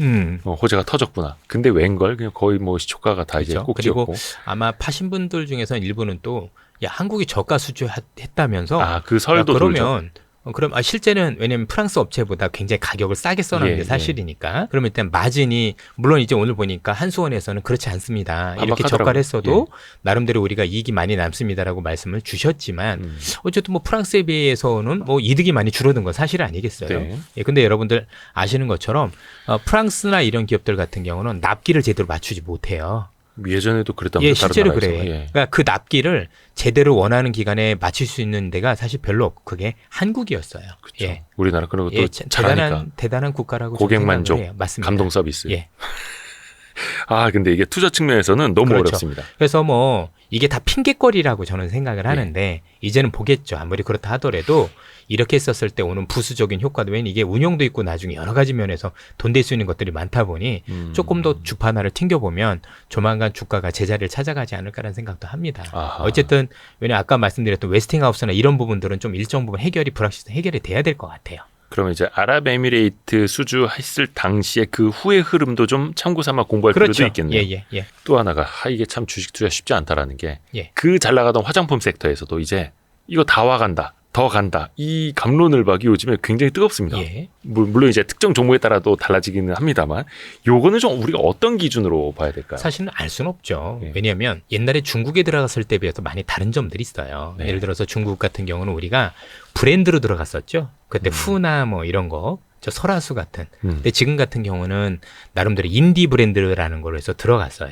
호재가 터졌구나. 근데 웬걸 그냥 거의 뭐 시초가가 다 이제 그렇죠. 꼭지였고. 그리고 아마 파신 분들 중에서는 일부는 또 야 한국이 저가 수주했다면서 그 설도 그러면 그럼 실제는 왜냐면 프랑스 업체보다 굉장히 가격을 싸게 써놓은 게 사실이니까. 그러면 일단 마진이 물론 이제 오늘 보니까 한수원에서는 그렇지 않습니다. 이렇게 저가를 했어도 나름대로 우리가 이익이 많이 남습니다라고 말씀을 주셨지만 어쨌든 뭐 프랑스에 비해서는 뭐 이득이 많이 줄어든 건 사실 아니겠어요. 네. 예, 근데 여러분들 아시는 것처럼 프랑스나 이런 기업들 같은 경우는 납기를 제대로 맞추지 못해요. 예전에도 그랬다면서 예, 실제로 다른 그래. 나라에서. 예. 그러니까 그 납기를 제대로 원하는 기간에 맞출 수 있는 데가 사실 별로 없고 그게 한국이었어요. 그렇죠. 예. 우리나라 그런 것도 예, 잘하니까. 대단한 국가라고 고객 저는 생각을 만족, 해요. 맞습니다. 감동 서비스. 예. 근데 이게 투자 측면에서는 너무 그렇죠. 어렵습니다. 그래서 뭐 이게 다 핑계거리라고 저는 생각을 하는데 이제는 보겠죠. 아무리 그렇다 하더라도 이렇게 했었을 때 오는 부수적인 효과도 왜냐면 이게 운영도 있고 나중에 여러 가지 면에서 돈 될 수 있는 것들이 많다 보니 조금 더 주판화를 튕겨보면 조만간 주가가 제자리를 찾아가지 않을까라는 생각도 합니다. 아하. 어쨌든 왜냐면 아까 말씀드렸던 웨스팅하우스나 이런 부분들은 좀 일정 부분 불확실성 해결이 돼야 될 것 같아요. 그러면 이제 아랍에미레이트 수주했을 당시에 그 후의 흐름도 좀 참고 삼아 공부할 그렇죠. 필요도 있겠네요. 예. 또 하나가 이게 참 주식 투자 쉽지 않다라는 게 그 예. 잘 나가던 화장품 섹터에서도 이제 이거 다 와간다. 더 간다. 이 갑론을박이 요즘에 굉장히 뜨겁습니다. 예. 물론 이제 특정 종목에 따라도 달라지기는 합니다만 요거는 좀 우리가 어떤 기준으로 봐야 될까요? 사실은 알 수는 없죠. 예. 왜냐하면 옛날에 중국에 들어갔을 때 비해서 많이 다른 점들이 있어요. 네. 예를 들어서 중국 같은 경우는 우리가 브랜드로 들어갔었죠. 그때 후나 뭐 이런 거, 저 설화수 같은. 근데 지금 같은 경우는 나름대로 인디 브랜드라는 걸로 해서 들어갔어요.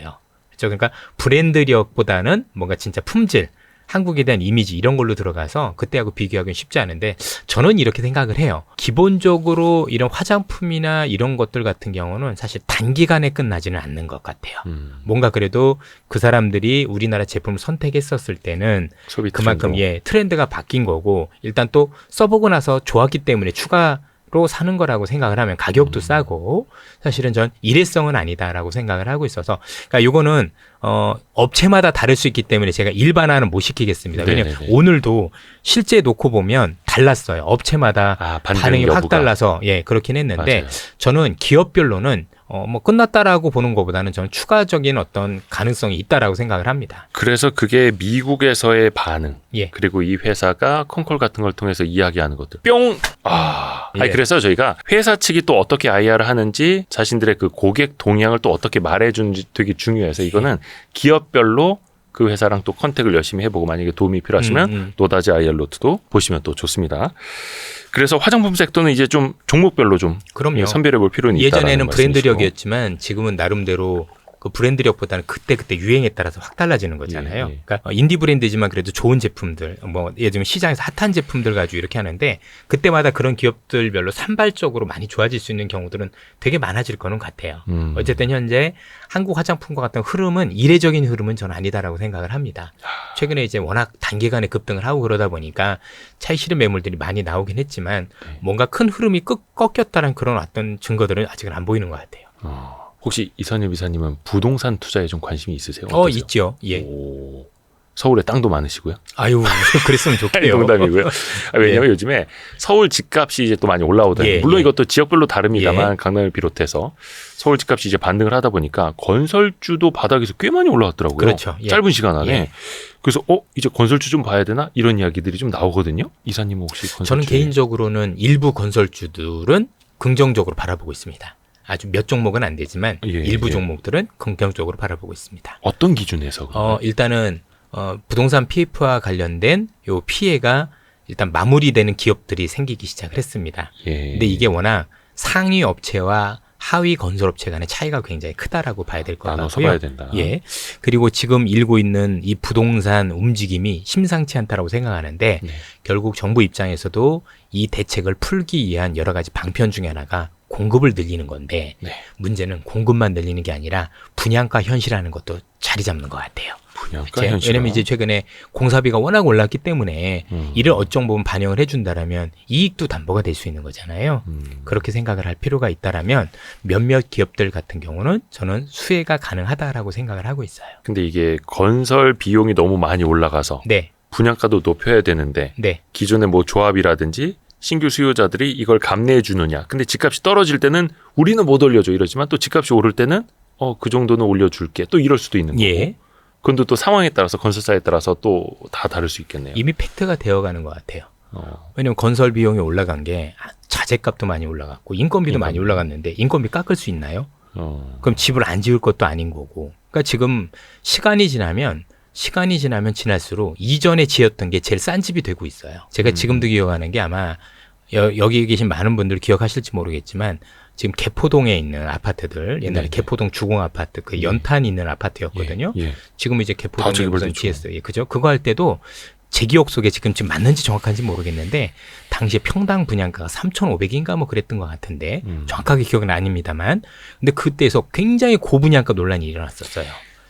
그렇죠? 그러니까 브랜드력보다는 뭔가 진짜 품질, 한국에 대한 이미지 이런 걸로 들어가서 그때하고 비교하기는 쉽지 않은데 저는 이렇게 생각을 해요. 기본적으로 이런 화장품이나 이런 것들 같은 경우는 사실 단기간에 끝나지는 않는 것 같아요. 뭔가 그래도 그 사람들이 우리나라 제품을 선택했었을 때는 소비 그만큼 트렌드. 트렌드가 바뀐 거고 일단 또 써보고 나서 좋았기 때문에 추가로 사는 거라고 생각을 하면 가격도 싸고 사실은 전 일회성은 아니다라고 생각을 하고 있어서 그러니까 요거는 업체마다 다를 수 있기 때문에 제가 일반화는 못 시키겠습니다. 왜냐하면 네네네. 오늘도 실제 놓고 보면 달랐어요. 업체마다 반등 반응이 확 여부가. 달라서 그렇긴 했는데 맞아요. 저는 기업별로는 뭐 끝났다라고 보는 것보다는 저는 추가적인 어떤 가능성이 있다라고 생각을 합니다. 그래서 그게 미국에서의 반응 예. 그리고 이 회사가 콘콜 같은 걸 통해서 이야기하는 것들 뿅! 예. 그래서 저희가 회사 측이 또 어떻게 IR을 하는지 자신들의 그 고객 동향을 또 어떻게 말해주는지 되게 중요해서 이거는 기업별로 그 회사랑 또 컨택을 열심히 해보고 만약에 도움이 필요하시면 노다지 IR 노트도 보시면 또 좋습니다. 그래서 화장품 섹터는 이제 좀 종목별로 좀 그럼요. 선별해 볼 필요는 있다. 예전에는 브랜드력이었지만 지금은 나름대로 그 브랜드력보다는 그때 유행에 따라서 확 달라지는 거잖아요. 예. 그러니까 인디 브랜드지만 그래도 좋은 제품들, 뭐 예를 들면 시장에서 핫한 제품들 가지고 이렇게 하는데 그때마다 그런 기업들별로 산발적으로 많이 좋아질 수 있는 경우들은 되게 많아질 거는 같아요. 어쨌든 현재 한국 화장품과 같은 흐름은 이례적인 흐름은 저는 아니다라고 생각을 합니다. 최근에 이제 워낙 단기간에 급등을 하고 그러다 보니까 차익 실현 매물들이 많이 나오긴 했지만 뭔가 큰 흐름이 꺾였다는 그런 어떤 증거들은 아직은 안 보이는 것 같아요. 혹시 이선일 이사님은 부동산 투자에 좀 관심이 있으세요? 어떠세요? 있죠. 예. 서울에 땅도 많으시고요. 아유, 그랬으면 좋겠네요. 농담이고요. 왜냐하면 요즘에 서울 집값이 이제 또 많이 올라오더라고요. 물론 이것도 지역별로 다릅니다만 강남을 비롯해서 서울 집값이 이제 반등을 하다 보니까 건설주도 바닥에서 꽤 많이 올라왔더라고요. 그렇죠. 짧은 시간 안에. 그래서 이제 건설주 좀 봐야 되나? 이런 이야기들이 좀 나오거든요. 이사님 혹시 건설주? 저는 개인적으로는 일부 건설주들은 긍정적으로 바라보고 있습니다. 아주 몇 종목은 안 되지만 일부 종목들은 긍정적으로 바라보고 있습니다. 어떤 기준에서? 일단은 부동산 PF와 관련된 요 피해가 일단 마무리되는 기업들이 생기기 시작을 했습니다. 근데 이게 워낙 상위 업체와 하위 건설업체 간의 차이가 굉장히 크다라고 봐야 될 것 나눠서 같고요. 봐야 된다. 예. 그리고 지금 일고 있는 이 부동산 움직임이 심상치 않다라고 생각하는데 결국 정부 입장에서도 이 대책을 풀기 위한 여러 가지 방편 중에 하나가 공급을 늘리는 건데 문제는 공급만 늘리는 게 아니라 분양가 현실화하는 것도 자리 잡는 것 같아요. 분양가 현실화. 왜냐면 이제 최근에 공사비가 워낙 올랐기 때문에 이를 어떤 부분 반영을 해준다라면 이익도 담보가 될 수 있는 거잖아요. 그렇게 생각을 할 필요가 있다라면 몇몇 기업들 같은 경우는 저는 수혜가 가능하다라고 생각을 하고 있어요. 근데 이게 건설 비용이 너무 많이 올라가서 분양가도 높여야 되는데 기존의 뭐 조합이라든지 신규 수요자들이 이걸 감내해 주느냐. 근데 집값이 떨어질 때는 우리는 못 올려줘 이러지만 또 집값이 오를 때는 그 정도는 올려줄게. 또 이럴 수도 있는 거고. 그건 또 상황에 따라서 건설사에 따라서 또 다 다를 수 있겠네요. 이미 팩트가 되어가는 것 같아요. 왜냐면 건설 비용이 올라간 게 자재값도 많이 올라갔고 인건비도 많이 올라갔는데 인건비 깎을 수 있나요? 그럼 집을 안 지을 것도 아닌 거고. 그러니까 지금 시간이 지나면 지날수록 이전에 지었던 게 제일 싼 집이 되고 있어요. 제가 지금도 기억하는 게 아마 여기 계신 많은 분들 기억하실지 모르겠지만 지금 개포동에 있는 아파트들 옛날에 개포동 주공 아파트 그 연탄 있는 아파트였거든요. 지금 이제 개포동에 무슨 GS 그죠? 그거 할 때도 제 기억 속에 지금 맞는지 정확한지 모르겠는데 당시에 평당 분양가가 3,500인가 뭐 그랬던 것 같은데 정확하게 기억은 아닙니다만 근데 그때에서 굉장히 고분양가 논란이 일어났었어요.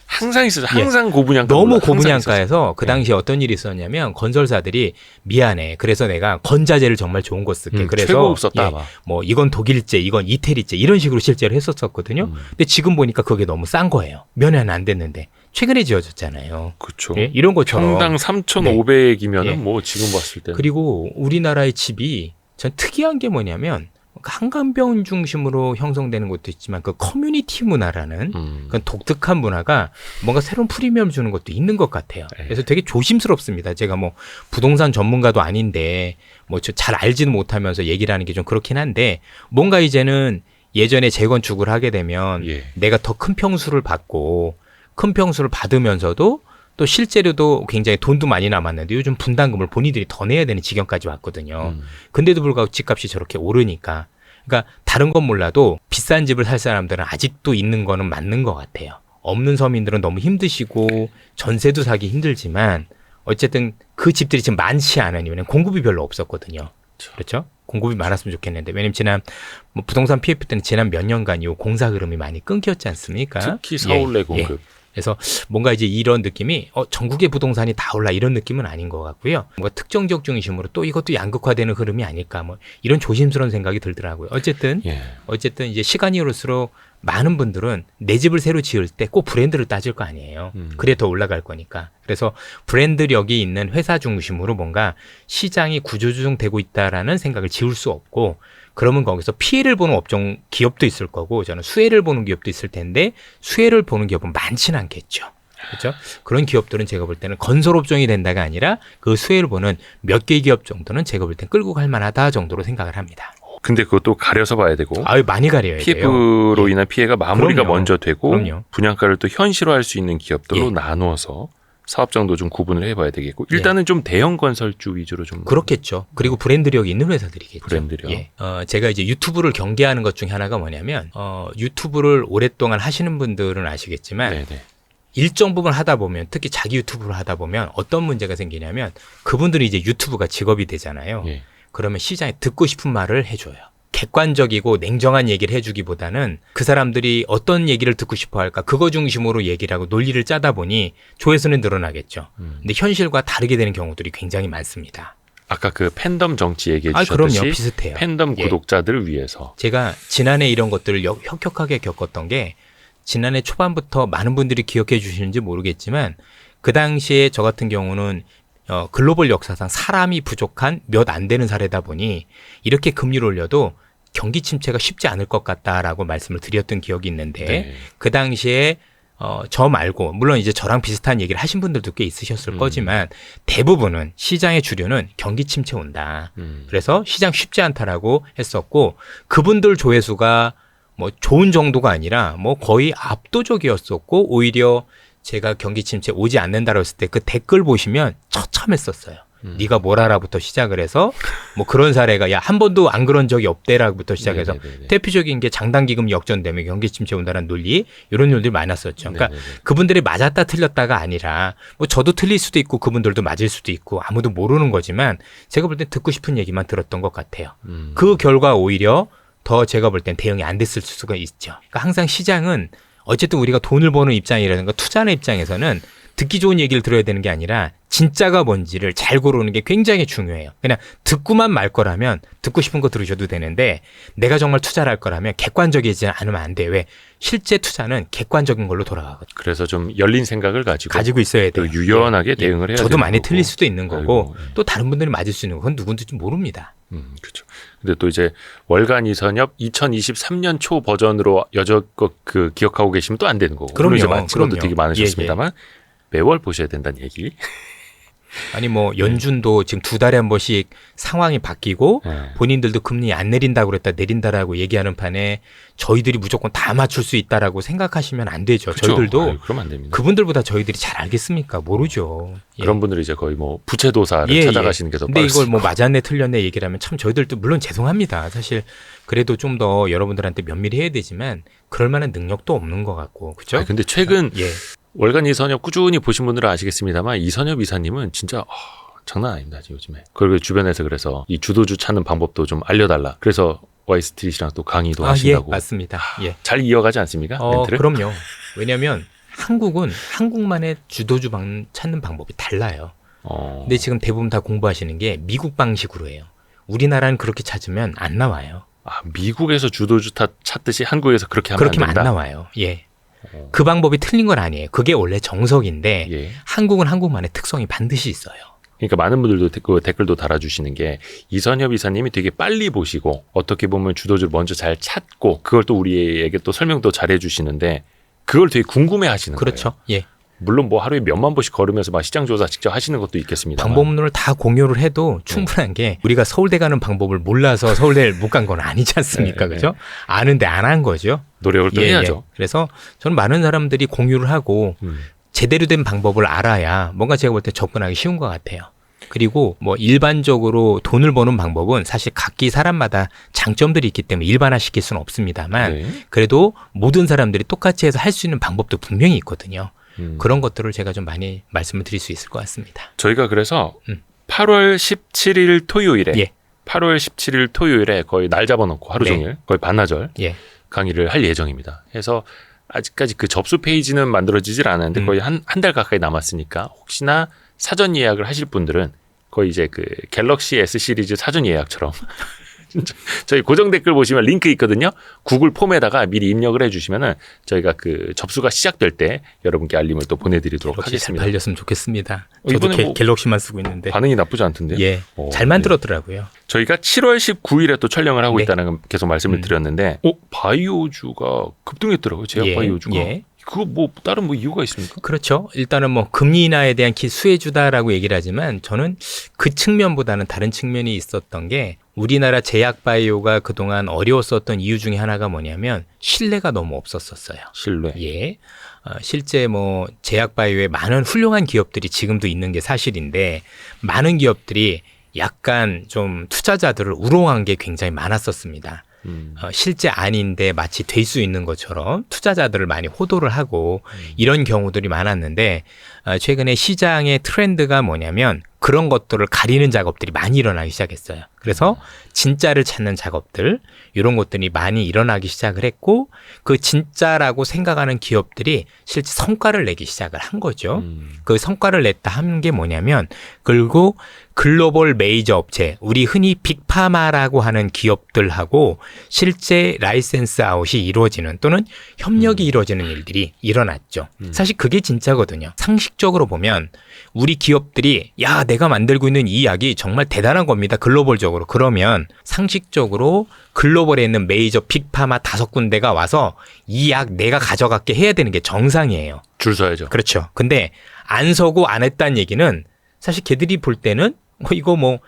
항상 있어요. 항상 고분양가. 너무 고분양가에서 그 당시에 어떤 일이 있었냐면 건설사들이 미안해. 그래서 내가 건자재를 정말 좋은 거 쓸게. 그래서 최고급 썼다. 뭐 이건 독일제, 이건 이태리제 이런 식으로 실제로 했었거든요. 근데 지금 보니까 그게 너무 싼 거예요. 면회는 안 됐는데 최근에 지어졌잖아요. 그렇죠. 예? 이런 것처럼 평당 3,500이면은 뭐 지금 봤을 때. 그리고 우리나라의 집이 전 특이한 게 뭐냐면 한강변 중심으로 형성되는 것도 있지만 그 커뮤니티 문화라는 그 독특한 문화가 뭔가 새로운 프리미엄을 주는 것도 있는 것 같아요. 그래서 되게 조심스럽습니다. 제가 뭐 부동산 전문가도 아닌데 뭐 잘 알지도 못하면서 얘기를 하는 게 좀 그렇긴 한데 뭔가 이제는 예전에 재건축을 하게 되면 내가 더 큰 평수를 받고 큰 평수를 받으면서도 또 실제로도 굉장히 돈도 많이 남았는데 요즘 분담금을 본인들이 더 내야 되는 지경까지 왔거든요. 근데도 불구하고 집값이 저렇게 오르니까. 그러니까 다른 건 몰라도 비싼 집을 살 사람들은 아직도 있는 거는 맞는 것 같아요. 없는 서민들은 너무 힘드시고 전세도 사기 힘들지만 어쨌든 그 집들이 지금 많지 않으니 왜냐면 공급이 별로 없었거든요. 그렇죠? 공급이 많았으면 좋겠는데 왜냐면 지난 뭐 부동산 PF 때는 지난 몇 년간 이 공사 흐름이 많이 끊겼지 않습니까? 특히 서울 내 공급. 그래서 뭔가 이제 이런 느낌이 전국의 부동산이 다 올라 이런 느낌은 아닌 것 같고요. 뭔가 특정 지역 중심으로 또 이것도 양극화되는 흐름이 아닐까 뭐 이런 조심스러운 생각이 들더라고요. 어쨌든 이제 시간이 흐를수록 많은 분들은 내 집을 새로 지을 때 꼭 브랜드를 따질 거 아니에요. 그래 더 올라갈 거니까. 그래서 브랜드력이 있는 회사 중심으로 뭔가 시장이 구조조정되고 있다라는 생각을 지울 수 없고 그러면 거기서 피해를 보는 업종 기업도 있을 거고 저는 수혜를 보는 기업도 있을 텐데 수혜를 보는 기업은 많지는 않겠죠. 그렇죠? 그런 기업들은 제가 볼 때는 건설업종이 된다가 아니라 그 수혜를 보는 몇 개의 기업 정도는 제가 볼 땐 끌고 갈 만하다 정도로 생각을 합니다. 근데 그것도 가려서 봐야 되고. 많이 가려야 돼요. PF로 인한 피해가 마무리가 먼저 되고 그럼요. 분양가를 또 현실화할 수 있는 기업들로 나누어서 사업장도 좀 구분을 해봐야 되겠고 일단은 좀 대형 건설주 위주로 좀 그렇겠죠. 그리고 브랜드력이 있는 회사들이겠죠. 브랜드력. 제가 이제 유튜브를 경계하는 것 중에 하나가 뭐냐면 유튜브를 오랫동안 하시는 분들은 아시겠지만 일정 부분 하다 보면 특히 자기 유튜브를 하다 보면 어떤 문제가 생기냐면 그분들이 이제 유튜브가 직업이 되잖아요. 그러면 시장에 듣고 싶은 말을 해줘요. 객관적이고 냉정한 얘기를 해주기보다는 그 사람들이 어떤 얘기를 듣고 싶어 할까 그거 중심으로 얘기를 하고 논리를 짜다 보니 조회수는 늘어나겠죠. 근데 현실과 다르게 되는 경우들이 굉장히 많습니다. 아까 그 팬덤 정치 얘기해 주셨듯이 그럼요. 비슷해요. 팬덤 구독자들을 위해서 제가 지난해 이런 것들을 혁혁하게 겪었던 게 지난해 초반부터 많은 분들이 기억해 주시는지 모르겠지만 그 당시에 저 같은 경우는 글로벌 역사상 사람이 부족한 몇 안 되는 사례다 보니 이렇게 금리를 올려도 경기 침체가 쉽지 않을 것 같다라고 말씀을 드렸던 기억이 있는데 그 당시에 저 말고 물론 이제 저랑 비슷한 얘기를 하신 분들도 꽤 있으셨을 거지만 대부분은 시장의 주류는 경기 침체 온다. 그래서 시장 쉽지 않다라고 했었고 그분들 조회수가 뭐 좋은 정도가 아니라 뭐 거의 압도적이었었고 오히려 제가 경기 침체 오지 않는다고 했을 때 그 댓글 보시면 처참했었어요. 네가 뭘 알아부터 시작을 해서 뭐 그런 사례가 야 한 번도 안 그런 적이 없대라부터 시작해서 대표적인 게 장단기금 역전되면 경기 침체 온다는 논리 이런 논리들이 많았었죠. 그러니까 그분들이 맞았다 틀렸다가 아니라 뭐 저도 틀릴 수도 있고 그분들도 맞을 수도 있고 아무도 모르는 거지만 제가 볼 땐 듣고 싶은 얘기만 들었던 것 같아요. 그 결과 오히려 더 제가 볼 땐 대응이 안 됐을 수가 있죠. 그러니까 항상 시장은 어쨌든 우리가 돈을 버는 입장이라든가 투자하는 입장에서는 듣기 좋은 얘기를 들어야 되는 게 아니라 진짜가 뭔지를 잘 고르는 게 굉장히 중요해요. 그냥 듣고만 말 거라면 듣고 싶은 거 들으셔도 되는데 내가 정말 투자를 할 거라면 객관적이지 않으면 안 돼요. 왜? 실제 투자는 객관적인 걸로 돌아가거든요. 그래서 좀 열린 생각을 가지고 있어야 돼요. 유연하게 대응을 해야 돼요. 저도 많이 틀릴 수도 있는 거고 또 다른 분들이 맞을 수 있는 건 누군지 모릅니다. 그렇죠. 근데 또 이제 월간 이선엽 2023년 초 버전으로 여적껏 그 기억하고 계시면 또 안 되는 거고. 그럼요. 이제 친구도 되게 많으셨습니다만 매월 보셔야 된다는 얘기. 아니 뭐 연준도 지금 2달에 한 번씩 상황이 바뀌고 네. 본인들도 금리 안 내린다고 그랬다 내린다라고 얘기하는 판에 저희들이 무조건 다 맞출 수 있다라고 생각하시면 안 되죠. 그쵸? 저희들도 아유, 그러면 안 됩니다. 그분들보다 저희들이 잘 알겠습니까? 모르죠. 예. 그런 분들이 이제 거의 뭐 부채도사를 예, 찾아가시는 게 더 근데 빠르. 이걸 뭐 맞았네 틀렸네 얘기를 하면 참 저희들도 물론 죄송합니다. 사실 그래도 좀 더 여러분들한테 면밀히 해야 되지만 그럴 만한 능력도 없는 것 같고 그죠? 근데 최근 예. 월간 이선엽 꾸준히 보신 분들은 아시겠습니다만 이선엽 이사님은 진짜 장난 아닙니다 요즘에. 그리고 주변에서 그래서 이 주도주 찾는 방법도 좀 알려달라. 그래서 와이스트릿이랑 또 강의도 예, 하신다고. 맞습니다. 예. 잘 이어가지 않습니까? 멘트를? 그럼요. 왜냐하면 한국은 한국만의 주도주 찾는 방법이 달라요. 근데 지금 대부분 다 공부하시는 게 미국 방식으로 해요. 우리나라는 그렇게 찾으면 안 나와요. 미국에서 주도주 찾듯이 한국에서 그렇게 하면 그렇게 안 된다. 안 나와요. 예. 그 방법이 틀린 건 아니에요. 그게 원래 정석인데 예. 한국은 한국만의 특성이 반드시 있어요. 그러니까 많은 분들도 그 댓글도 달아주시는 게 이선엽 이사님이 되게 빨리 보시고 어떻게 보면 주도주를 먼저 잘 찾고 그걸 또 우리에게 또 설명도 잘 해주시는데 그걸 되게 궁금해하시는 거예요. 그렇죠. 예. 물론 뭐 하루에 몇만 번씩 걸으면서 막 시장 조사 직접 하시는 것도 있겠습니다. 방법론을 다 공유를 해도 충분한 게 우리가 서울대 가는 방법을 몰라서 서울대를 못 간 건 아니지 않습니까? 네, 그죠? 아는데 안 한 거죠. 노력을 또 해야죠. 그래서 저는 많은 사람들이 공유를 하고 제대로 된 방법을 알아야 뭔가 제가 볼 때 접근하기 쉬운 것 같아요. 그리고 뭐 일반적으로 돈을 버는 방법은 사실 각기 사람마다 장점들이 있기 때문에 일반화시킬 수는 없습니다만 네. 그래도 모든 사람들이 똑같이 해서 할 수 있는 방법도 분명히 있거든요. 그런 것들을 제가 좀 많이 말씀을 드릴 수 있을 것 같습니다. 저희가 그래서 8월 17일 토요일에 예. 8월 17일 토요일에 거의 날 잡아놓고 하루 네. 종일 거의 반나절 예. 강의를 할 예정입니다. 해서 아직까지 그 접수 페이지는 만들어지질 않았는데 거의 한 달 가까이 남았으니까 혹시나 사전 예약을 하실 분들은 거의 이제 그 갤럭시 S 시리즈 사전 예약처럼 저희 고정 댓글 보시면 링크 있거든요. 구글 폼에다가 미리 입력을 해주시면은 저희가 그 접수가 시작될 때 여러분께 알림을 또 보내드리도록 갤럭시 하겠습니다. 잘 팔렸으면 좋겠습니다. 저도 이번에 뭐 갤럭시만 쓰고 있는데. 반응이 나쁘지 않던데요. 예, 잘 만들었더라고요. 저희가 7월 19일에 또 촬영을 하고 네. 있다는 건 계속 말씀을 드렸는데, 바이오주가 급등했더라고요. 제약 바이오주가. 예. 그거 뭐 다른 뭐 이유가 있습니까? 그렇죠. 일단은 뭐 금리 인하에 대한 수혜주다라고 얘기를 하지만 저는 그 측면보다는 다른 측면이 있었던 게 우리나라 제약 바이오가 그동안 어려웠었던 이유 중에 하나가 뭐냐면 신뢰가 너무 없었었어요. 신뢰. 예. 실제 뭐 제약 바이오에 많은 훌륭한 기업들이 지금도 있는 게 사실인데 많은 기업들이 약간 좀 투자자들을 우롱한 게 굉장히 많았었습니다. 실제 아닌데 마치 될 수 있는 것처럼 투자자들을 많이 호도를 하고 이런 경우들이 많았는데 최근에 시장의 트렌드가 뭐냐면 그런 것들을 가리는 작업들이 많이 일어나기 시작했어요. 그래서 진짜를 찾는 작업들 이런 것들이 많이 일어나기 시작을 했고 그 진짜라고 생각하는 기업들이 실제 성과를 내기 시작을 한 거죠. 그 성과를 냈다 하는 게 뭐냐면 그리고 글로벌 메이저 업체, 우리 흔히 빅파마라고 하는 기업들하고 실제 라이센스 아웃이 이루어지는 또는 협력이 이루어지는 일들이 일어났죠. 사실 그게 진짜거든요. 상식적으로 보면 우리 기업들이 야 내가 만들고 있는 이 약이 정말 대단한 겁니다. 글로벌적으로. 그러면 상식적으로 글로벌에 있는 메이저 빅파마 5군데가 와서 이 약 내가 가져갈게 해야 되는 게 정상이에요. 줄 서야죠. 그렇죠. 근데 안 서고 안 했다는 얘기는 사실 걔들이 볼 때는 이거 뭐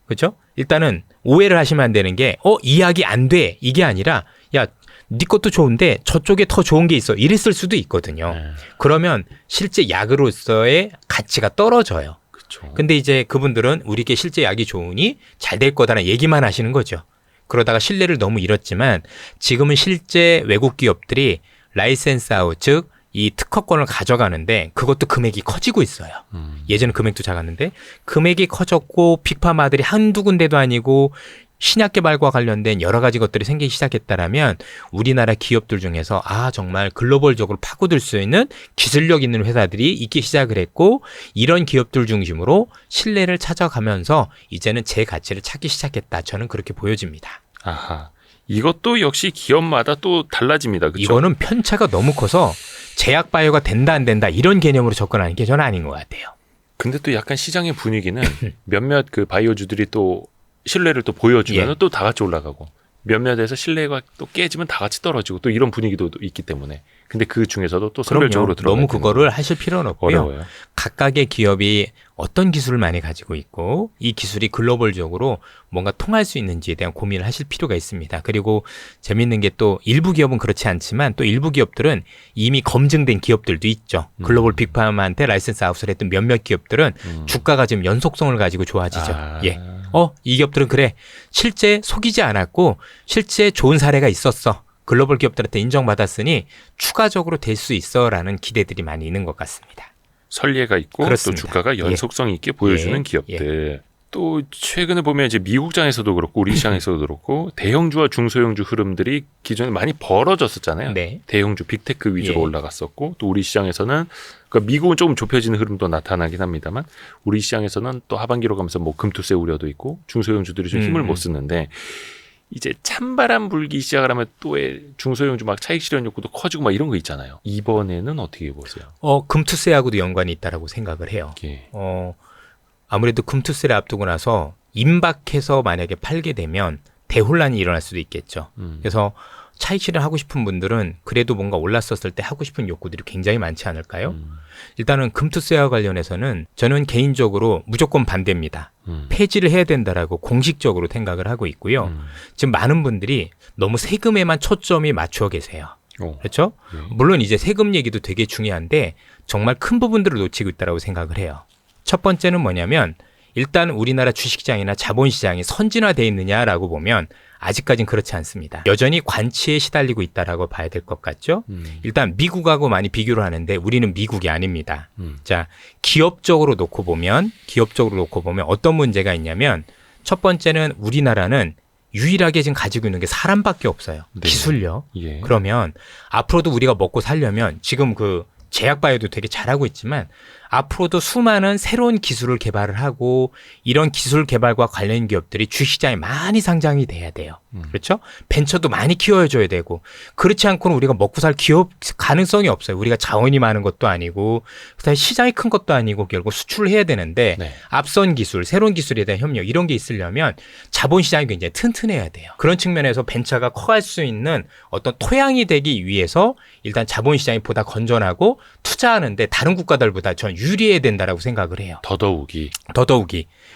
그렇죠? 일단은 오해를 하시면 안 되는 게 이 약이 안 돼. 이게 아니라 야 네 것도 좋은데 저쪽에 더 좋은 게 있어. 이랬을 수도 있거든요. 그러면 실제 약으로서의 가치가 떨어져요. 그렇죠. 근데 이제 그분들은 우리께 실제 약이 좋으니 잘 될 거다라는 얘기만 하시는 거죠. 그러다가 신뢰를 너무 잃었지만 지금은 실제 외국 기업들이 라이센스 아웃 즉 이 특허권을 가져가는데 그것도 금액이 커지고 있어요. 예전에 금액도 작았는데 금액이 커졌고 빅파마들이 한두 군데도 아니고 신약 개발과 관련된 여러 가지 것들이 생기기 시작했다라면 우리나라 기업들 중에서 정말 글로벌적으로 파고들 수 있는 기술력 있는 회사들이 있기 시작을 했고 이런 기업들 중심으로 신뢰를 찾아가면서 이제는 제 가치를 찾기 시작했다. 저는 그렇게 보여집니다. 아하. 이것도 역시 기업마다 또 달라집니다. 그렇죠? 이거는 편차가 너무 커서 제약 바이오가 된다 안 된다 이런 개념으로 접근하는 게 저는 아닌 것 같아요. 근데 또 약간 시장의 분위기는 몇몇 그 바이오주들이 또 신뢰를 또 보여주면 또 다 같이 올라가고 몇몇에서 신뢰가 또 깨지면 다 같이 떨어지고 또 이런 분위기도 있기 때문에 근데 그 중에서도 또 선별적으로 들어가야 너무 그거를 하실 필요는 없고요. 어려워요. 각각의 기업이 어떤 기술을 많이 가지고 있고 이 기술이 글로벌적으로 뭔가 통할 수 있는지에 대한 고민을 하실 필요가 있습니다. 그리고 재밌는 게 또 일부 기업은 그렇지 않지만 또 일부 기업들은 이미 검증된 기업들도 있죠. 글로벌 빅파마한테 라이센스 아웃을 했던 몇몇 기업들은 주가가 지금 연속성을 가지고 좋아지죠. 예. 이 기업들은 그래. 실제 속이지 않았고 실제 좋은 사례가 있었어. 글로벌 기업들한테 인정받았으니 추가적으로 될 수 있어라는 기대들이 많이 있는 것 같습니다. 선례가 있고 그렇습니다. 또 주가가 연속성 있게 보여주는 기업들. 또 최근에 보면 이제 미국장에서도 그렇고 우리 시장에서도 그렇고 대형주와 중소형주 흐름들이 기존에 많이 벌어졌었잖아요. 네. 대형주 빅테크 위주로 올라갔었고 또 우리 시장에서는 그러니까 미국은 조금 좁혀지는 흐름도 나타나긴 합니다만 우리 시장에서는 또 하반기로 가면서 뭐 금투세 우려도 있고 중소형주들이 좀 힘을 못 쓰는데 이제 찬바람 불기 시작을 하면 또 중소형주 막 차익 실현 욕구도 커지고 막 이런 거 있잖아요. 이번에는 어떻게 보세요? 금투세하고도 연관이 있다라고 생각을 해요. 예. 아무래도 금투세를 앞두고 나서 임박해서 만약에 팔게 되면 대혼란이 일어날 수도 있겠죠. 그래서 차익 실현하고 싶은 분들은 그래도 뭔가 올랐었을 때 하고 싶은 욕구들이 굉장히 많지 않을까요? 일단은 금투세와 관련해서는 저는 개인적으로 무조건 반대입니다. 폐지를 해야 된다라고 공식적으로 생각을 하고 있고요. 지금 많은 분들이 너무 세금에만 초점이 맞춰 계세요. 그렇죠? 물론 이제 세금 얘기도 되게 중요한데 정말 큰 부분들을 놓치고 있다고 생각을 해요. 첫 번째는 뭐냐면 일단 우리나라 주식시장이나 자본시장이 선진화되어 있느냐라고 보면 아직까지는 그렇지 않습니다. 여전히 관치에 시달리고 있다라고 봐야 될 것 같죠. 일단 미국하고 많이 비교를 하는데 우리는 미국이 아닙니다. 자, 기업적으로 놓고 보면 어떤 문제가 있냐면 첫 번째는 우리나라는 유일하게 지금 가지고 있는 게 사람밖에 없어요. 네. 기술력. 예. 그러면 앞으로도 우리가 먹고 살려면 지금 그 제약바이오도 되게 잘하고 있지만 앞으로도 수많은 새로운 기술을 개발을 하고 이런 기술 개발과 관련 기업들이 주식시장에 많이 상장이 돼야 돼요. 그렇죠? 벤처도 많이 키워줘야 되고 그렇지 않고는 우리가 먹고 살 기업 가능성이 없어요. 우리가 자원이 많은 것도 아니고 그다음에 시장이 큰 것도 아니고 결국 수출을 해야 되는데 네. 앞선 기술, 새로운 기술에 대한 협력 이런 게 있으려면 자본시장이 굉장히 튼튼해야 돼요. 그런 측면에서 벤처가 커갈 수 있는 어떤 토양이 되기 위해서 일단 자본시장이 보다 건전하고 투자하는데 다른 국가들보다 전 유리해야 된다라고 생각을 해요. 더더욱이.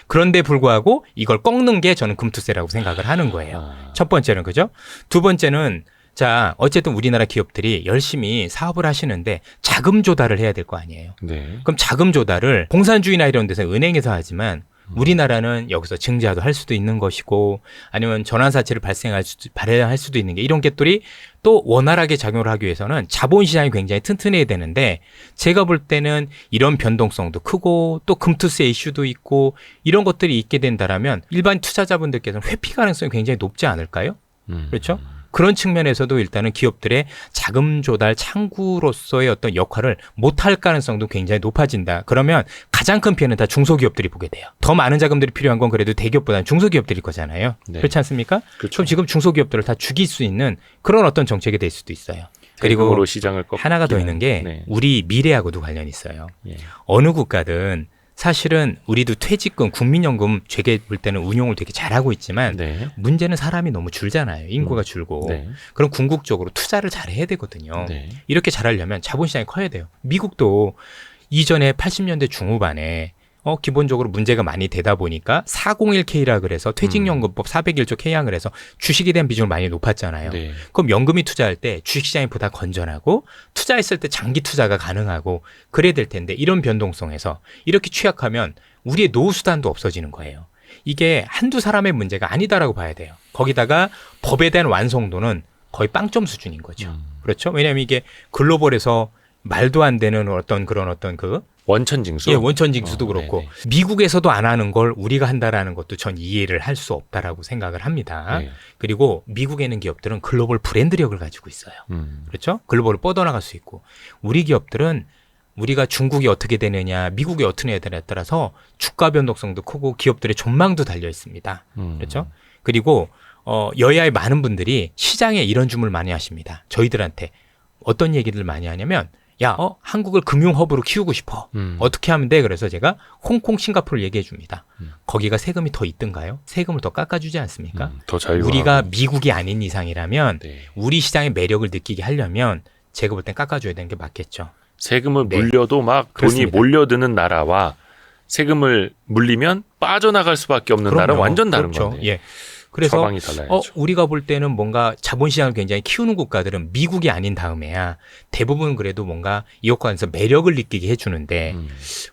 그런데 불구하고 이걸 꺾는 게 저는 금투세라고 생각을 하는 거예요. 첫 번째는 그죠? 두 번째는 자 어쨌든 우리나라 기업들이 열심히 사업을 하시는데 자금 조달을 해야 될 거 아니에요. 네. 그럼 자금 조달을 공산주의나 이런 데서 은행에서 하지만 우리나라는 여기서 증자도 할 수도 있는 것이고 아니면 전환사채를 발행할 수도 있는 게 이런 것들이 또 원활하게 작용을 하기 위해서는 자본시장이 굉장히 튼튼해야 되는데 제가 볼 때는 이런 변동성도 크고 또 금투세 이슈도 있고 이런 것들이 있게 된다라면 일반 투자자분들께서는 회피 가능성이 굉장히 높지 않을까요? 그렇죠? 그런 측면에서도 일단은 기업들의 자금 조달 창구로서의 어떤 역할을 못할 가능성도 굉장히 높아진다. 그러면 가장 큰 피해는 다 중소기업들이 보게 돼요. 더 많은 자금들이 필요한 건 그래도 대기업보다는 중소기업들일 거잖아요. 네. 그렇지 않습니까? 그렇죠. 그럼 지금 중소기업들을 다 죽일 수 있는 그런 어떤 정책이 될 수도 있어요. 그리고 세금으로 시장을 하나가 더 있는 게 네. 우리 미래하고도 관련이 있어요. 예. 어느 국가든 사실은 우리도 퇴직금, 국민연금 되게 볼 때는 운용을 되게 잘하고 있지만 네. 문제는 사람이 너무 줄잖아요. 인구가 줄고. 네. 그럼 궁극적으로 투자를 잘해야 되거든요. 네. 이렇게 잘하려면 자본시장이 커야 돼요. 미국도 이전에 80년대 중후반에 기본적으로 문제가 많이 되다 보니까 401K라 그래서 퇴직연금법 401조 K항을 해서 주식에 대한 비중을 많이 높았잖아요. 네. 그럼 연금이 투자할 때 주식시장이 보다 건전하고 투자했을 때 장기 투자가 가능하고 그래야 될 텐데 이런 변동성에서 이렇게 취약하면 우리의 노후 수단도 없어지는 거예요. 이게 한두 사람의 문제가 아니다라고 봐야 돼요. 거기다가 법에 대한 완성도는 거의 빵점 수준인 거죠. 그렇죠? 왜냐하면 이게 글로벌에서 말도 안 되는 어떤 그 원천징수. 예, 원천징수도 그렇고 네네. 미국에서도 안 하는 걸 우리가 한다라는 것도 전 이해를 할 수 없다라고 생각을 합니다. 네. 그리고 미국에 있는 기업들은 글로벌 브랜드력을 가지고 있어요. 그렇죠? 글로벌을 뻗어나갈 수 있고 우리 기업들은 우리가 중국이 어떻게 되느냐, 미국이 어떻게 되느냐에 따라서 주가 변동성도 크고 기업들의 전망도 달려 있습니다. 그렇죠? 그리고 여야의 많은 분들이 시장에 이런 주문을 많이 하십니다. 저희들한테 어떤 얘기를 많이 하냐면 야, 한국을 금융 허브로 키우고 싶어. 어떻게 하면 돼? 그래서 제가 홍콩, 싱가포르를 얘기해 줍니다. 거기가 세금이 더 있던가요? 세금을 더 깎아주지 않습니까? 더 자유화. 우리가 미국이 아닌 이상이라면 네. 우리 시장의 매력을 느끼게 하려면 제가 볼 땐 깎아줘야 되는 게 맞겠죠. 세금을 네. 물려도 막 돈이 그렇습니다. 몰려드는 나라와 세금을 물리면 빠져나갈 수밖에 없는 나라는 완전 다른 그렇죠. 건데. 예. 그래서 처방이 달라야죠. 우리가 볼 때는 뭔가 자본시장을 굉장히 키우는 국가들은 미국이 아닌 다음에야 대부분 그래도 뭔가 이것과 관해서 매력을 느끼게 해주는데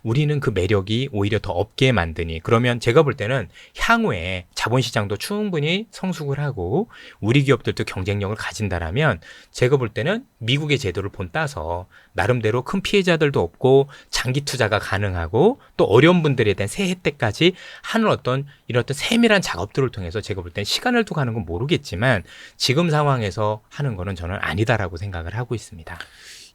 우리는 그 매력이 오히려 더 없게 만드니 그러면 제가 볼 때는 향후에 자본시장도 충분히 성숙을 하고 우리 기업들도 경쟁력을 가진다라면 제가 볼 때는 미국의 제도를 본따서 나름대로 큰 피해자들도 없고 장기 투자가 가능하고 또 어려운 분들에 대한 세 혜택까지 하는 이런 어떤 세밀한 작업들을 통해서 제가 볼 땐 시간을 두고 하는 건 모르겠지만 지금 상황에서 하는 거는 저는 아니다라고 생각을 하고 있습니다.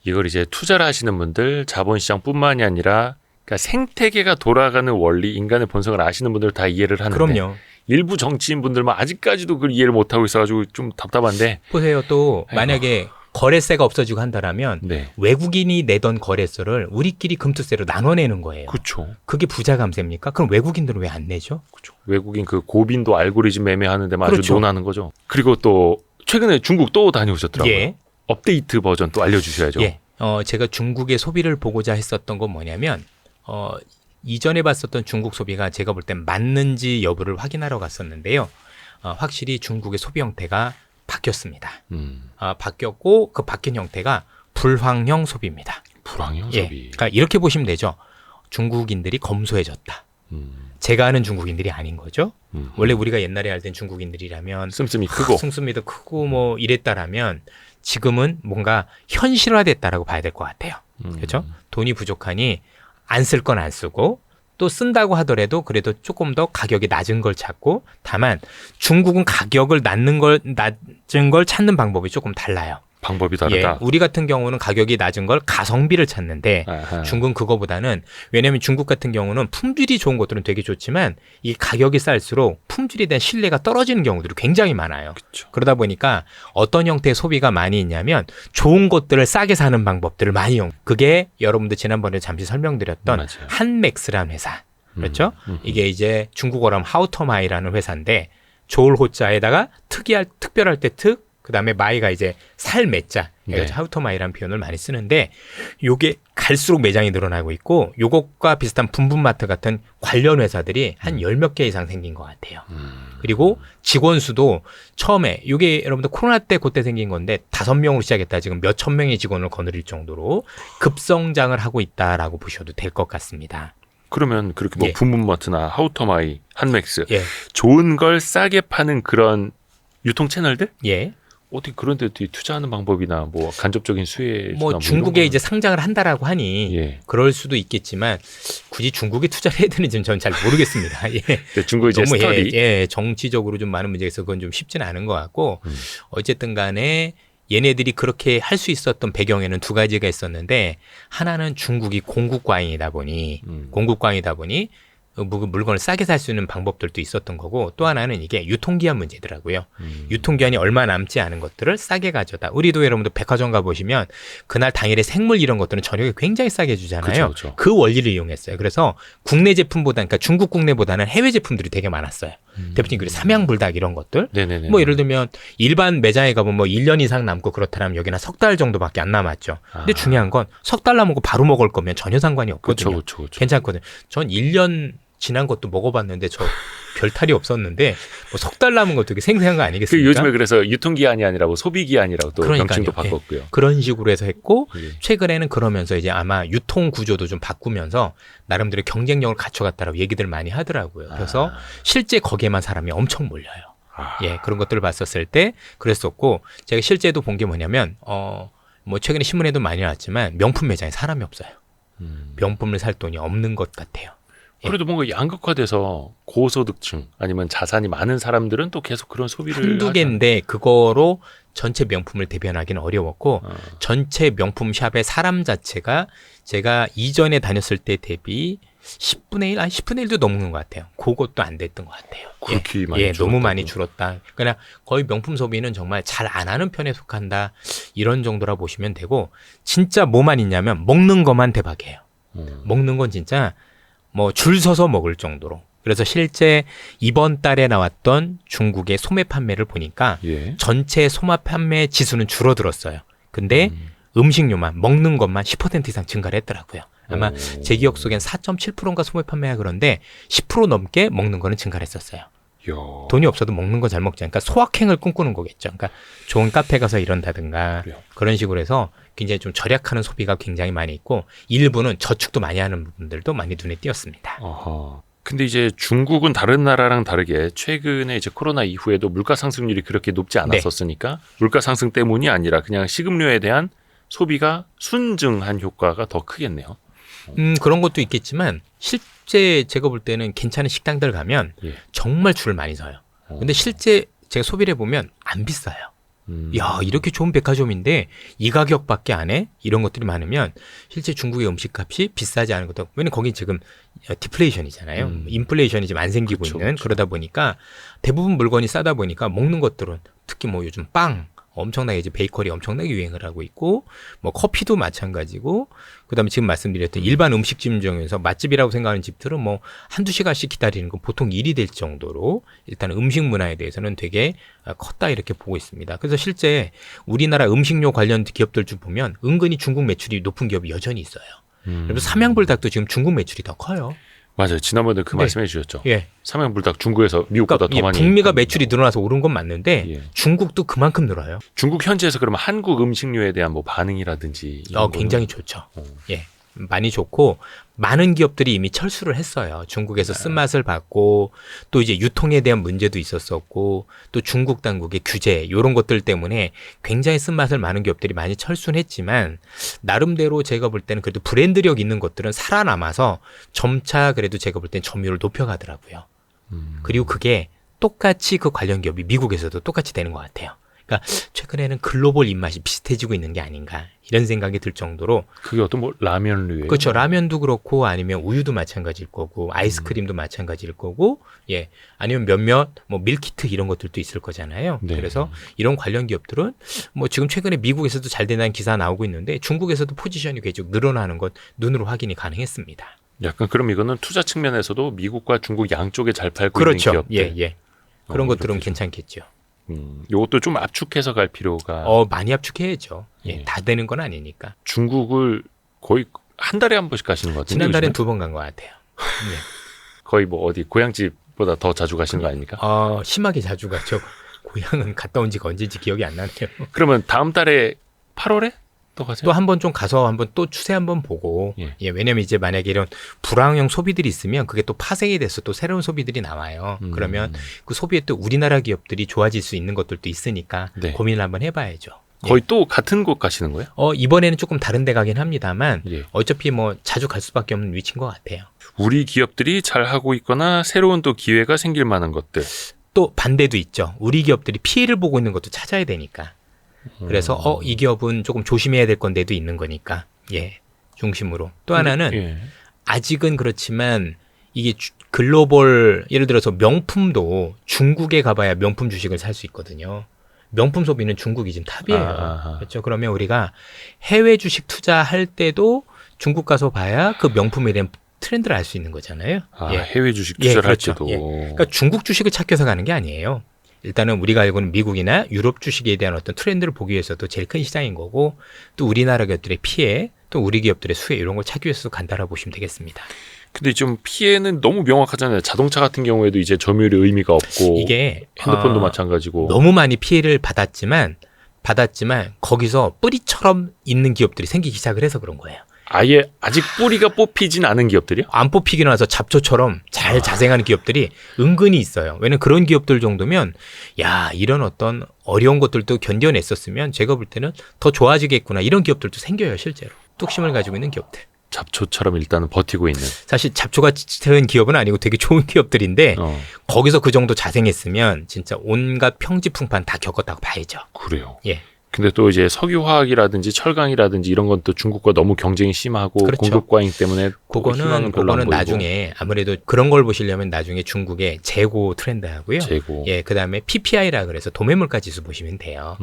이걸 이제 투자를 하시는 분들, 자본시장뿐만이 아니라 그러니까 생태계가 돌아가는 원리, 인간의 본성을 아시는 분들 다 이해를 하는데 그럼요. 일부 정치인분들만 아직까지도 그걸 이해를 못하고 있어가지고 좀 답답한데. 보세요. 또 만약에 거래세가 없어지고 한다라면 네. 외국인이 내던 거래세를 우리끼리 금투세로 나눠내는 거예요. 그렇죠. 그게 부자 감세입니까? 그럼 외국인들은 왜 안 내죠? 그렇죠. 외국인 그 고빈도 알고리즘 매매하는데 아주 그렇죠. 논하는 거죠. 그리고 또 최근에 중국 또 다녀오셨더라고요. 예. 업데이트 버전 또 알려주셔야죠. 예. 제가 중국의 소비를 보고자 했었던 건 뭐냐면 이전에 봤었던 중국 소비가 제가 볼 땐 맞는지 여부를 확인하러 갔었는데요. 확실히 중국의 소비 형태가 바뀌었습니다. 바뀌었고 그 바뀐 형태가 불황형 소비입니다. 불황형 예. 소비. 그러니까 이렇게 보시면 되죠. 중국인들이 검소해졌다. 제가 아는 중국인들이 아닌 거죠. 원래 우리가 옛날에 알던 중국인들이라면 씀씀이 크고 씀씀이도 크고 뭐 이랬다라면 지금은 뭔가 현실화됐다라고 봐야 될 것 같아요. 그렇죠? 돈이 부족하니 안 쓸 건 안 쓰고 또 쓴다고 하더라도 그래도 조금 더 가격이 낮은 걸 찾고 다만 중국은 가격을 낮은 걸 찾는 방법이 조금 달라요. 방법이 다르다. 우리 같은 경우는 가격이 낮은 걸 가성비를 찾는데 아하. 중국은 그거보다는 왜냐하면 중국 같은 경우는 품질이 좋은 것들은 되게 좋지만 이 가격이 쌀수록 품질에 대한 신뢰가 떨어지는 경우들이 굉장히 많아요. 그쵸. 그러다 보니까 어떤 형태의 소비가 많이 있냐면 좋은 것들을 싸게 사는 방법들을 많이 그게 여러분들 지난번에 잠시 설명드렸던 맞아요. 한맥스라는 회사. 그렇죠? 이게 이제 중국어로 하면 하우터마이라는 회사인데 좋을 호자에다가 특별할 때 특, 그 다음에 마이가 이제 살 매자, 네. 하우터마이라는 표현을 많이 쓰는데 요게 갈수록 매장이 늘어나고 있고 요것과 비슷한 분분마트 같은 관련 회사들이 한 10몇 개 이상 생긴 것 같아요. 그리고 직원 수도 처음에 요게 여러분들 코로나 때 그때 생긴 건데 5명으로 시작했다 지금 몇천 명의 직원을 거느릴 정도로 급성장을 하고 있다라고 보셔도 될 것 같습니다. 그러면 그렇게 뭐 예. 분문마트나 하우터마이, 한맥스 예. 좋은 걸 싸게 파는 그런 유통 채널들? 예. 어떻게 그런 데 투자하는 방법이나 뭐 간접적인 수혜나 뭐 중국에 이제 상장을 한다라고 하니 예. 그럴 수도 있겠지만 굳이 중국에 투자를 해야 되는지는 저는 잘 모르겠습니다. 예. 근데 중국 이제 너무 스터디 정치적으로 좀 많은 문제가 있어서 그건 좀 쉽지는 않은 것 같고 어쨌든 간에 얘네들이 그렇게 할 수 있었던 배경에는 두 가지가 있었는데 하나는 중국이 공급광이다 보니 물건을 싸게 살 수 있는 방법들도 있었던 거고 또 하나는 이게 유통기한 문제더라고요. 유통기한이 얼마 남지 않은 것들을 싸게 가져다. 우리도 여러분들 백화점 가보시면 그날 당일에 생물 이런 것들은 저녁에 굉장히 싸게 주잖아요. 그쵸. 그 원리를 이용했어요. 그래서 국내 제품보다 그러니까 중국 국내보다는 해외 제품들이 되게 많았어요. 대표님 그리고 삼양불닭 이런 것들. 네네네. 뭐 예를 들면 일반 매장에 가보면 뭐 1년 이상 남고 그렇다면 여기는 석 달 정도밖에 안 남았죠. 근데 중요한 건 석 달 남고 바로 먹을 거면 전혀 상관이 없거든요. 그렇죠. 괜찮거든요. 전 1년 지난 것도 먹어봤는데 저 별 탈이 없었는데 뭐 석 달 남은 거 되게 생생한 거 아니겠습니까? 요즘에 그래서 유통기한이 아니라고 소비기한이라고 또 그러니까요. 명칭도 예. 바꿨고요. 그런 식으로 해서 했고 예. 최근에는 그러면서 이제 아마 유통 구조도 좀 바꾸면서 나름대로 경쟁력을 갖춰갔다라고 얘기들 많이 하더라고요. 그래서 실제 거기에만 사람이 엄청 몰려요. 예, 그런 것들을 봤었을 때 그랬었고 제가 실제도 본 게 뭐냐면 뭐 최근에 신문에도 많이 나왔지만 명품 매장에 사람이 없어요. 명품을 살 돈이 없는 것 같아요. 그래도 뭔가 양극화돼서 고소득층 아니면 자산이 많은 사람들은 또 계속 그런 소비를 한두 개인데 그거로 전체 명품을 대변하기는 어려웠고 전체 명품 샵의 사람 자체가 제가 이전에 다녔을 때 대비 10분의 1, 10분의 1도 넘는 것 같아요. 그것도 안 됐던 것 같아요. 그렇게 많이 너무 줄었다고. 많이 줄었다. 그냥 거의 명품 소비는 정말 잘 안 하는 편에 속한다. 이런 정도라 보시면 되고 진짜 뭐만 있냐면 먹는 것만 대박이에요. 먹는 건 진짜 뭐 줄 서서 먹을 정도로. 그래서 실제 이번 달에 나왔던 중국의 소매 판매를 보니까 예. 전체 소매 판매 지수는 줄어들었어요. 근데 음식료만 먹는 것만 10% 이상 증가를 했더라고요. 아마 제 기억 속엔 4.7%인가 소매 판매가 그런데 10% 넘게 먹는 거는 증가를 했었어요. 이야. 돈이 없어도 먹는 거 잘 먹지 않으니까 소확행을 꿈꾸는 거겠죠. 그러니까 좋은 카페 가서 이런다든가 그래요. 그런 식으로 해서 굉장히 좀 절약하는 소비가 굉장히 많이 있고 일부는 저축도 많이 하는 분들도 많이 눈에 띄었습니다. 어허. 근데 이제 중국은 다른 나라랑 다르게 최근에 이제 코로나 이후에도 물가 상승률이 그렇게 높지 않았었으니까 물가 상승 때문이 아니라 그냥 식음료에 대한 소비가 순증한 효과가 더 크겠네요. 그런 것도 있겠지만 실제 제가 볼 때는 괜찮은 식당들 가면 예. 정말 줄을 많이 서요. 근데 실제 제가 소비를 해보면 안 비싸요. 야, 이렇게 좋은 백화점인데 이 가격밖에 안 해? 이런 것들이 많으면 실제 중국의 음식값이 비싸지 않은 것도 왜냐면 거긴 지금 디플레이션이잖아요. 인플레이션이 지금 안 생기고 그쵸, 있는 그쵸. 그러다 보니까 대부분 물건이 싸다 보니까 먹는 것들은 특히 뭐 요즘 빵 엄청나게 이제 베이커리 엄청나게 유행을 하고 있고 뭐 커피도 마찬가지고 그다음에 지금 말씀드렸던 일반 음식점 중에서 맛집이라고 생각하는 집들은 뭐 한두 시간씩 기다리는 건 보통 일이 될 정도로 일단 음식 문화에 대해서는 되게 컸다 이렇게 보고 있습니다. 그래서 실제 우리나라 음식료 관련 기업들 중 보면 은근히 중국 매출이 높은 기업이 여전히 있어요. 그래서 삼양불닭도 지금 중국 매출이 더 커요. 맞아요. 지난번에 그 네. 말씀해 주셨죠. 예. 삼양불닭 중국에서 미국보다 그러니까 더 많이. 북미가 매출이 늘어나서 오른 건 맞는데 예. 중국도 그만큼 늘어요. 중국 현지에서 그러면 한국 음식료에 대한 뭐 반응이라든지 이런 굉장히 거는? 좋죠. 어. 예. 많이 좋고 많은 기업들이 이미 철수를 했어요. 중국에서 쓴맛을 받고 또 이제 유통에 대한 문제도 있었었고 또 중국 당국의 규제 이런 것들 때문에 굉장히 쓴맛을 많은 기업들이 많이 철수는 했지만 나름대로 제가 볼 때는 그래도 브랜드력 있는 것들은 살아남아서 점차 그래도 제가 볼 때는 점유율을 높여가더라고요. 그리고 그게 똑같이 그 관련 기업이 미국에서도 똑같이 되는 것 같아요. 그러니까 최근에는 글로벌 입맛이 비슷해지고 있는 게 아닌가 이런 생각이 들 정도로 그게 어떤 뭐 라면류예요? 그렇죠. 라면도 그렇고 아니면 우유도 마찬가지일 거고 아이스크림도 마찬가지일 거고 예 아니면 몇몇 뭐 밀키트 이런 것들도 있을 거잖아요. 네. 그래서 이런 관련 기업들은 뭐 지금 최근에 미국에서도 잘 된다는 기사 나오고 있는데 중국에서도 포지션이 계속 늘어나는 것 눈으로 확인이 가능했습니다. 약간 그럼 이거는 투자 측면에서도 미국과 중국 양쪽에 잘 팔고 그렇죠. 있는 기업들. 예. 그런 것들은 이렇게 좀, 괜찮겠죠. 이것도 좀 압축해서 갈 필요가. 많이 압축해야죠. 예, 예. 다 되는 건 아니니까. 중국을 거의 한 달에 한 번씩 가시는 것 같은데. 지난달엔 요즘에? 2번 간 것 같아요. 예. 거의 뭐 어디 고향집보다 더 자주 가시는 거 아닙니까? 심하게 자주 가죠. 고향은 갔다 온 지가 언제인지 기억이 안 나네요. 그러면 다음 달에 8월에 또 가세요? 또 한 번 좀 가서 한번 또 추세 한번 보고 예. 왜냐면 이제 만약에 이런 불황형 소비들이 있으면 그게 또 파생이 돼서 또 새로운 소비들이 나와요. 그러면 그 소비에 또 우리나라 기업들이 좋아질 수 있는 것들도 있으니까 네. 고민을 한번 해봐야죠. 거의 또 같은 곳 가시는 거예요? 이번에는 조금 다른 데 가긴 합니다만 예. 어차피 뭐 자주 갈 수밖에 없는 위치인 것 같아요. 우리 기업들이 잘 하고 있거나 새로운 또 기회가 생길 만한 것들. 또 반대도 있죠. 우리 기업들이 피해를 보고 있는 것도 찾아야 되니까. 그래서 이 기업은 조금 조심해야 될 건데도 있는 거니까 예 중심으로 또 하나는 예. 아직은 그렇지만 이게 글로벌 예를 들어서 명품도 중국에 가봐야 명품 주식을 살 수 있거든요. 명품 소비는 중국이 지금 탑이에요. 아하. 그렇죠. 그러면 우리가 해외 주식 투자할 때도 중국 가서 봐야 그 명품에 대한 트렌드를 알 수 있는 거잖아요. 예. 해외 주식 예, 투자를 그렇죠. 할 때도. 예. 그러니까 중국 주식을 찾겨서 가는 게 아니에요. 일단은 우리가 알고 있는 미국이나 유럽 주식에 대한 어떤 트렌드를 보기 위해서도 제일 큰 시장인 거고 또 우리나라 기업들의 피해 또 우리 기업들의 수혜 이런 걸 찾기 위해서 간다라고 보시면 되겠습니다. 근데 좀 피해는 너무 명확하잖아요. 자동차 같은 경우에도 이제 점유율이 의미가 없고 이게 핸드폰도 마찬가지고. 너무 많이 피해를 받았지만 거기서 뿌리처럼 있는 기업들이 생기기 시작을 해서 그런 거예요. 아예 아직 뿌리가 뽑히진 않은 기업들이요? 안 뽑히기는 와서 잡초처럼 잘 자생하는 기업들이 은근히 있어요. 왜냐면 그런 기업들 정도면 야 이런 어떤 어려운 것들도 견뎌냈었으면 제가 볼 때는 더 좋아지겠구나 이런 기업들도 생겨요 실제로. 뚝심을 가지고 있는 기업들. 잡초처럼 일단은 버티고 있는. 사실 잡초 같은 기업은 아니고 되게 좋은 기업들인데 거기서 그 정도 자생했으면 진짜 온갖 평지풍판 다 겪었다고 봐야죠. 그래요. 예. 근데 또 이제 석유화학이라든지 철강이라든지 이런 건 또 중국과 너무 경쟁이 심하고 그렇죠. 공급 과잉 때문에 그거는 나중에 아무래도 그런 걸 보시려면 나중에 중국의 재고 트렌드하고요. 재고. 예, 그다음에 PPI라 그래서 도매물가 지수 보시면 돼요.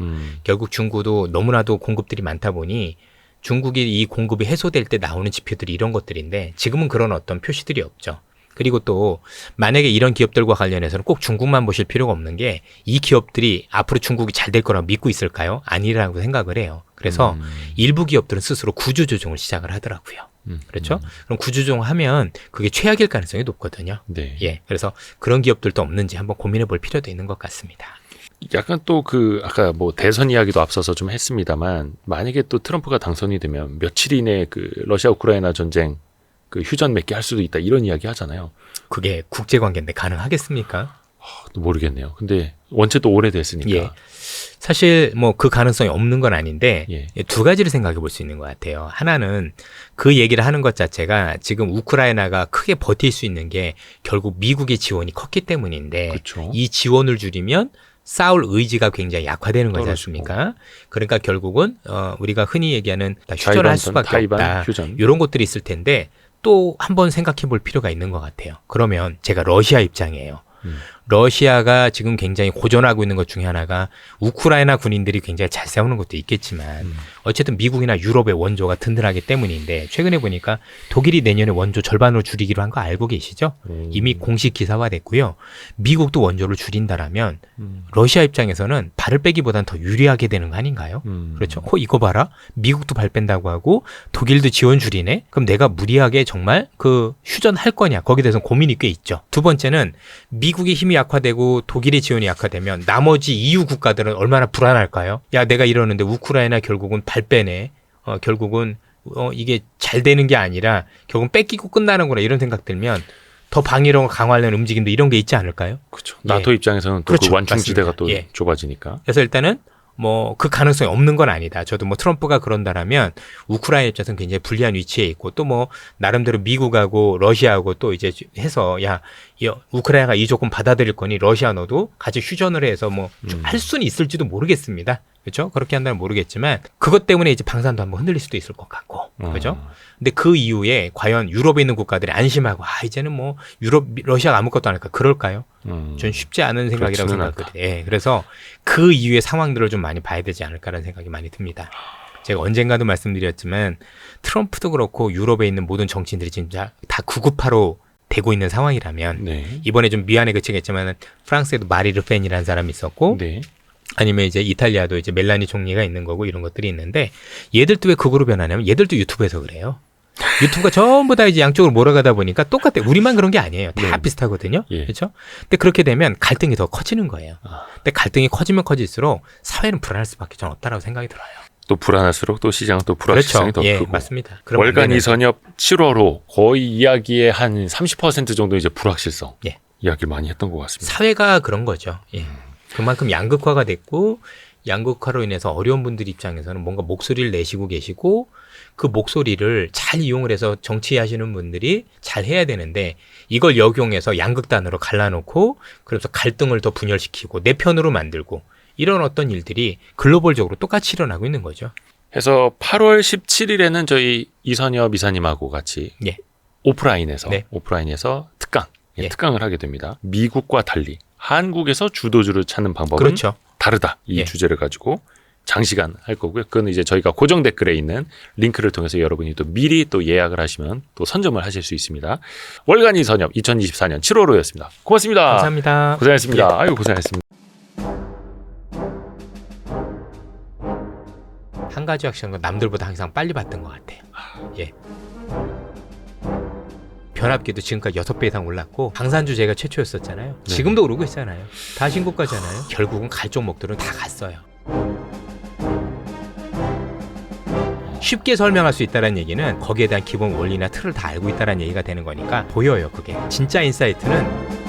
결국 중국도 너무나도 공급들이 많다 보니 중국이 이 공급이 해소될 때 나오는 지표들이 이런 것들인데 지금은 그런 어떤 표시들이 없죠. 그리고 또 만약에 이런 기업들과 관련해서는 꼭 중국만 보실 필요가 없는 게 이 기업들이 앞으로 중국이 잘 될 거라고 믿고 있을까요? 아니라고 생각을 해요. 그래서 일부 기업들은 스스로 구조조정을 시작을 하더라고요. 그렇죠? 그럼 구조조정하면 그게 최악일 가능성이 높거든요. 네. 예, 그래서 그런 기업들도 없는지 한번 고민해 볼 필요도 있는 것 같습니다. 약간 또 아까 뭐 대선 이야기도 앞서서 좀 했습니다만 만약에 또 트럼프가 당선이 되면 며칠 이내에 러시아 우크라이나 전쟁 휴전 맺게 할 수도 있다 이런 이야기 하잖아요. 그게 국제관계인데 가능하겠습니까? 또 모르겠네요. 근데 원체 또 오래됐으니까. 예. 사실 뭐 그 가능성이 없는 건 아닌데 예. 두 가지를 생각해 볼 수 있는 것 같아요. 하나는 그 얘기를 하는 것 자체가 지금 우크라이나가 크게 버틸 수 있는 게 결국 미국의 지원이 컸기 때문인데 그렇죠. 이 지원을 줄이면 싸울 의지가 굉장히 약화되는 거지 떨어지고. 않습니까? 그러니까 결국은 우리가 흔히 얘기하는 휴전을 할 수밖에 타이반 없다. 휴전. 이런 것들이 있을 텐데 또 한번 생각해 볼 필요가 있는 것 같아요. 그러면 제가 러시아 입장이에요. 러시아가 지금 굉장히 고전하고 있는 것 중에 하나가 우크라이나 군인들이 굉장히 잘 싸우는 것도 있겠지만 어쨌든 미국이나 유럽의 원조가 든든하기 때문인데 최근에 보니까 독일이 내년에 원조 절반으로 줄이기로 한 거 알고 계시죠? 이미 공식 기사화됐고요. 미국도 원조를 줄인다라면 러시아 입장에서는 발을 빼기보단 더 유리하게 되는 거 아닌가요? 그렇죠? 이거 봐라. 미국도 발 뺀다고 하고 독일도 지원 줄이네? 그럼 내가 무리하게 정말 휴전할 거냐? 거기에 대해서는 고민이 꽤 있죠. 두 번째는 미국의 힘이 약화되고 독일의 지원이 약화되면 나머지 EU 국가들은 얼마나 불안할까요? 야, 내가 이러는데 우크라이나 결국은 발 빼네. 결국은 이게 잘 되는 게 아니라 결국은 뺏기고 끝나는구나 이런 생각 들면 더 방위력을 강화하려는 움직임도 이런 게 있지 않을까요? 그렇죠. 나토 입장에서는 또 그렇죠. 완충지대가 맞습니다. 또 예. 좁아지니까. 그래서 일단은 뭐 그 가능성이 없는 건 아니다. 저도 뭐 트럼프가 그런다라면 우크라이나 입장에서는 굉장히 불리한 위치에 있고 또 뭐 나름대로 미국하고 러시아하고 또 이제 해서 우크라이나가 이 조건 받아들일 거니 러시아 너도 같이 휴전을 해서 뭐 할 수는 있을지도 모르겠습니다. 그렇죠? 그렇게 한다면 모르겠지만 그것 때문에 이제 방산도 한번 흔들릴 수도 있을 것 같고. 그렇죠? 근데 그 이후에 과연 유럽에 있는 국가들이 안심하고 이제는 뭐 러시아가 아무것도 안 할까 그럴까요? 전 쉽지 않은 생각이라고 생각하거든요. 예, 그래서 그 이후의 상황들을 좀 많이 봐야 되지 않을까라는 생각이 많이 듭니다. 제가 언젠가도 말씀드렸지만 트럼프도 그렇고 유럽에 있는 모든 정치인들이 진짜 다 구구파로 되고 있는 상황이라면 네. 이번에 좀 미안해 그치겠지만 프랑스에도 마리 르펜이라는 사람이 있었고 네. 아니면 이제 이탈리아도 이제 멜라니 총리가 있는 거고 이런 것들이 있는데 얘들도 왜 극으로 변하냐면 얘들도 유튜브에서 그래요. 유튜브가 전부 다 이제 양쪽으로 몰아가다 보니까 똑같아요. 우리만 그런 게 아니에요. 다 네. 비슷하거든요. 예. 그렇죠? 근데 그렇게 되면 갈등이 더 커지는 거예요. 근데 갈등이 커지면 커질수록 사회는 불안할 수밖에 전 없다라고 생각이 들어요. 또 불안할수록 또 시장은 또 불확실성이 그렇죠. 더 예, 크고. 맞습니다. 그런 월간 문제는 이선협 7월호 거의 이야기의 한 30% 정도 이제 불확실성 예. 이야기를 많이 했던 것 같습니다. 사회가 그런 거죠. 예. 그만큼 양극화가 됐고 양극화로 인해서 어려운 분들 입장에서는 뭔가 목소리를 내시고 계시고 그 목소리를 잘 이용을 해서 정치하시는 분들이 잘 해야 되는데 이걸 역용해서 양극단으로 갈라놓고 그래서 갈등을 더 분열시키고 내 편으로 만들고 이런 어떤 일들이 글로벌적으로 똑같이 일어나고 있는 거죠. 해서 8월 17일에는 저희 이선협 이사님하고 같이 예. 오프라인에서 특강, 예. 특강을 하게 됩니다. 미국과 달리 한국에서 주도주를 찾는 방법은 그렇죠. 다르다. 이 예. 주제를 가지고 장시간 할 거고요. 그건 이제 저희가 고정 댓글에 있는 링크를 통해서 여러분이 또 미리 또 예약을 하시면 또 선점을 하실 수 있습니다. 월간 이선협 2024년 7월호였습니다. 고맙습니다. 감사합니다. 고생하셨습니다. 예. 아유 고생하셨습니다. 한 가지 확실한 건 남들보다 항상 빨리 봤던 것 같아요. 예. 변압기도 지금까지 6배 이상 올랐고 방산주 제가 최초였었잖아요. 네. 지금도 오르고 있잖아요. 다 신고가잖아요. 결국은 갈 종목들은 다 갔어요. 쉽게 설명할 수 있다는 얘기는 거기에 대한 기본 원리나 틀을 다 알고 있다는 얘기가 되는 거니까 보여요. 그게 진짜 인사이트는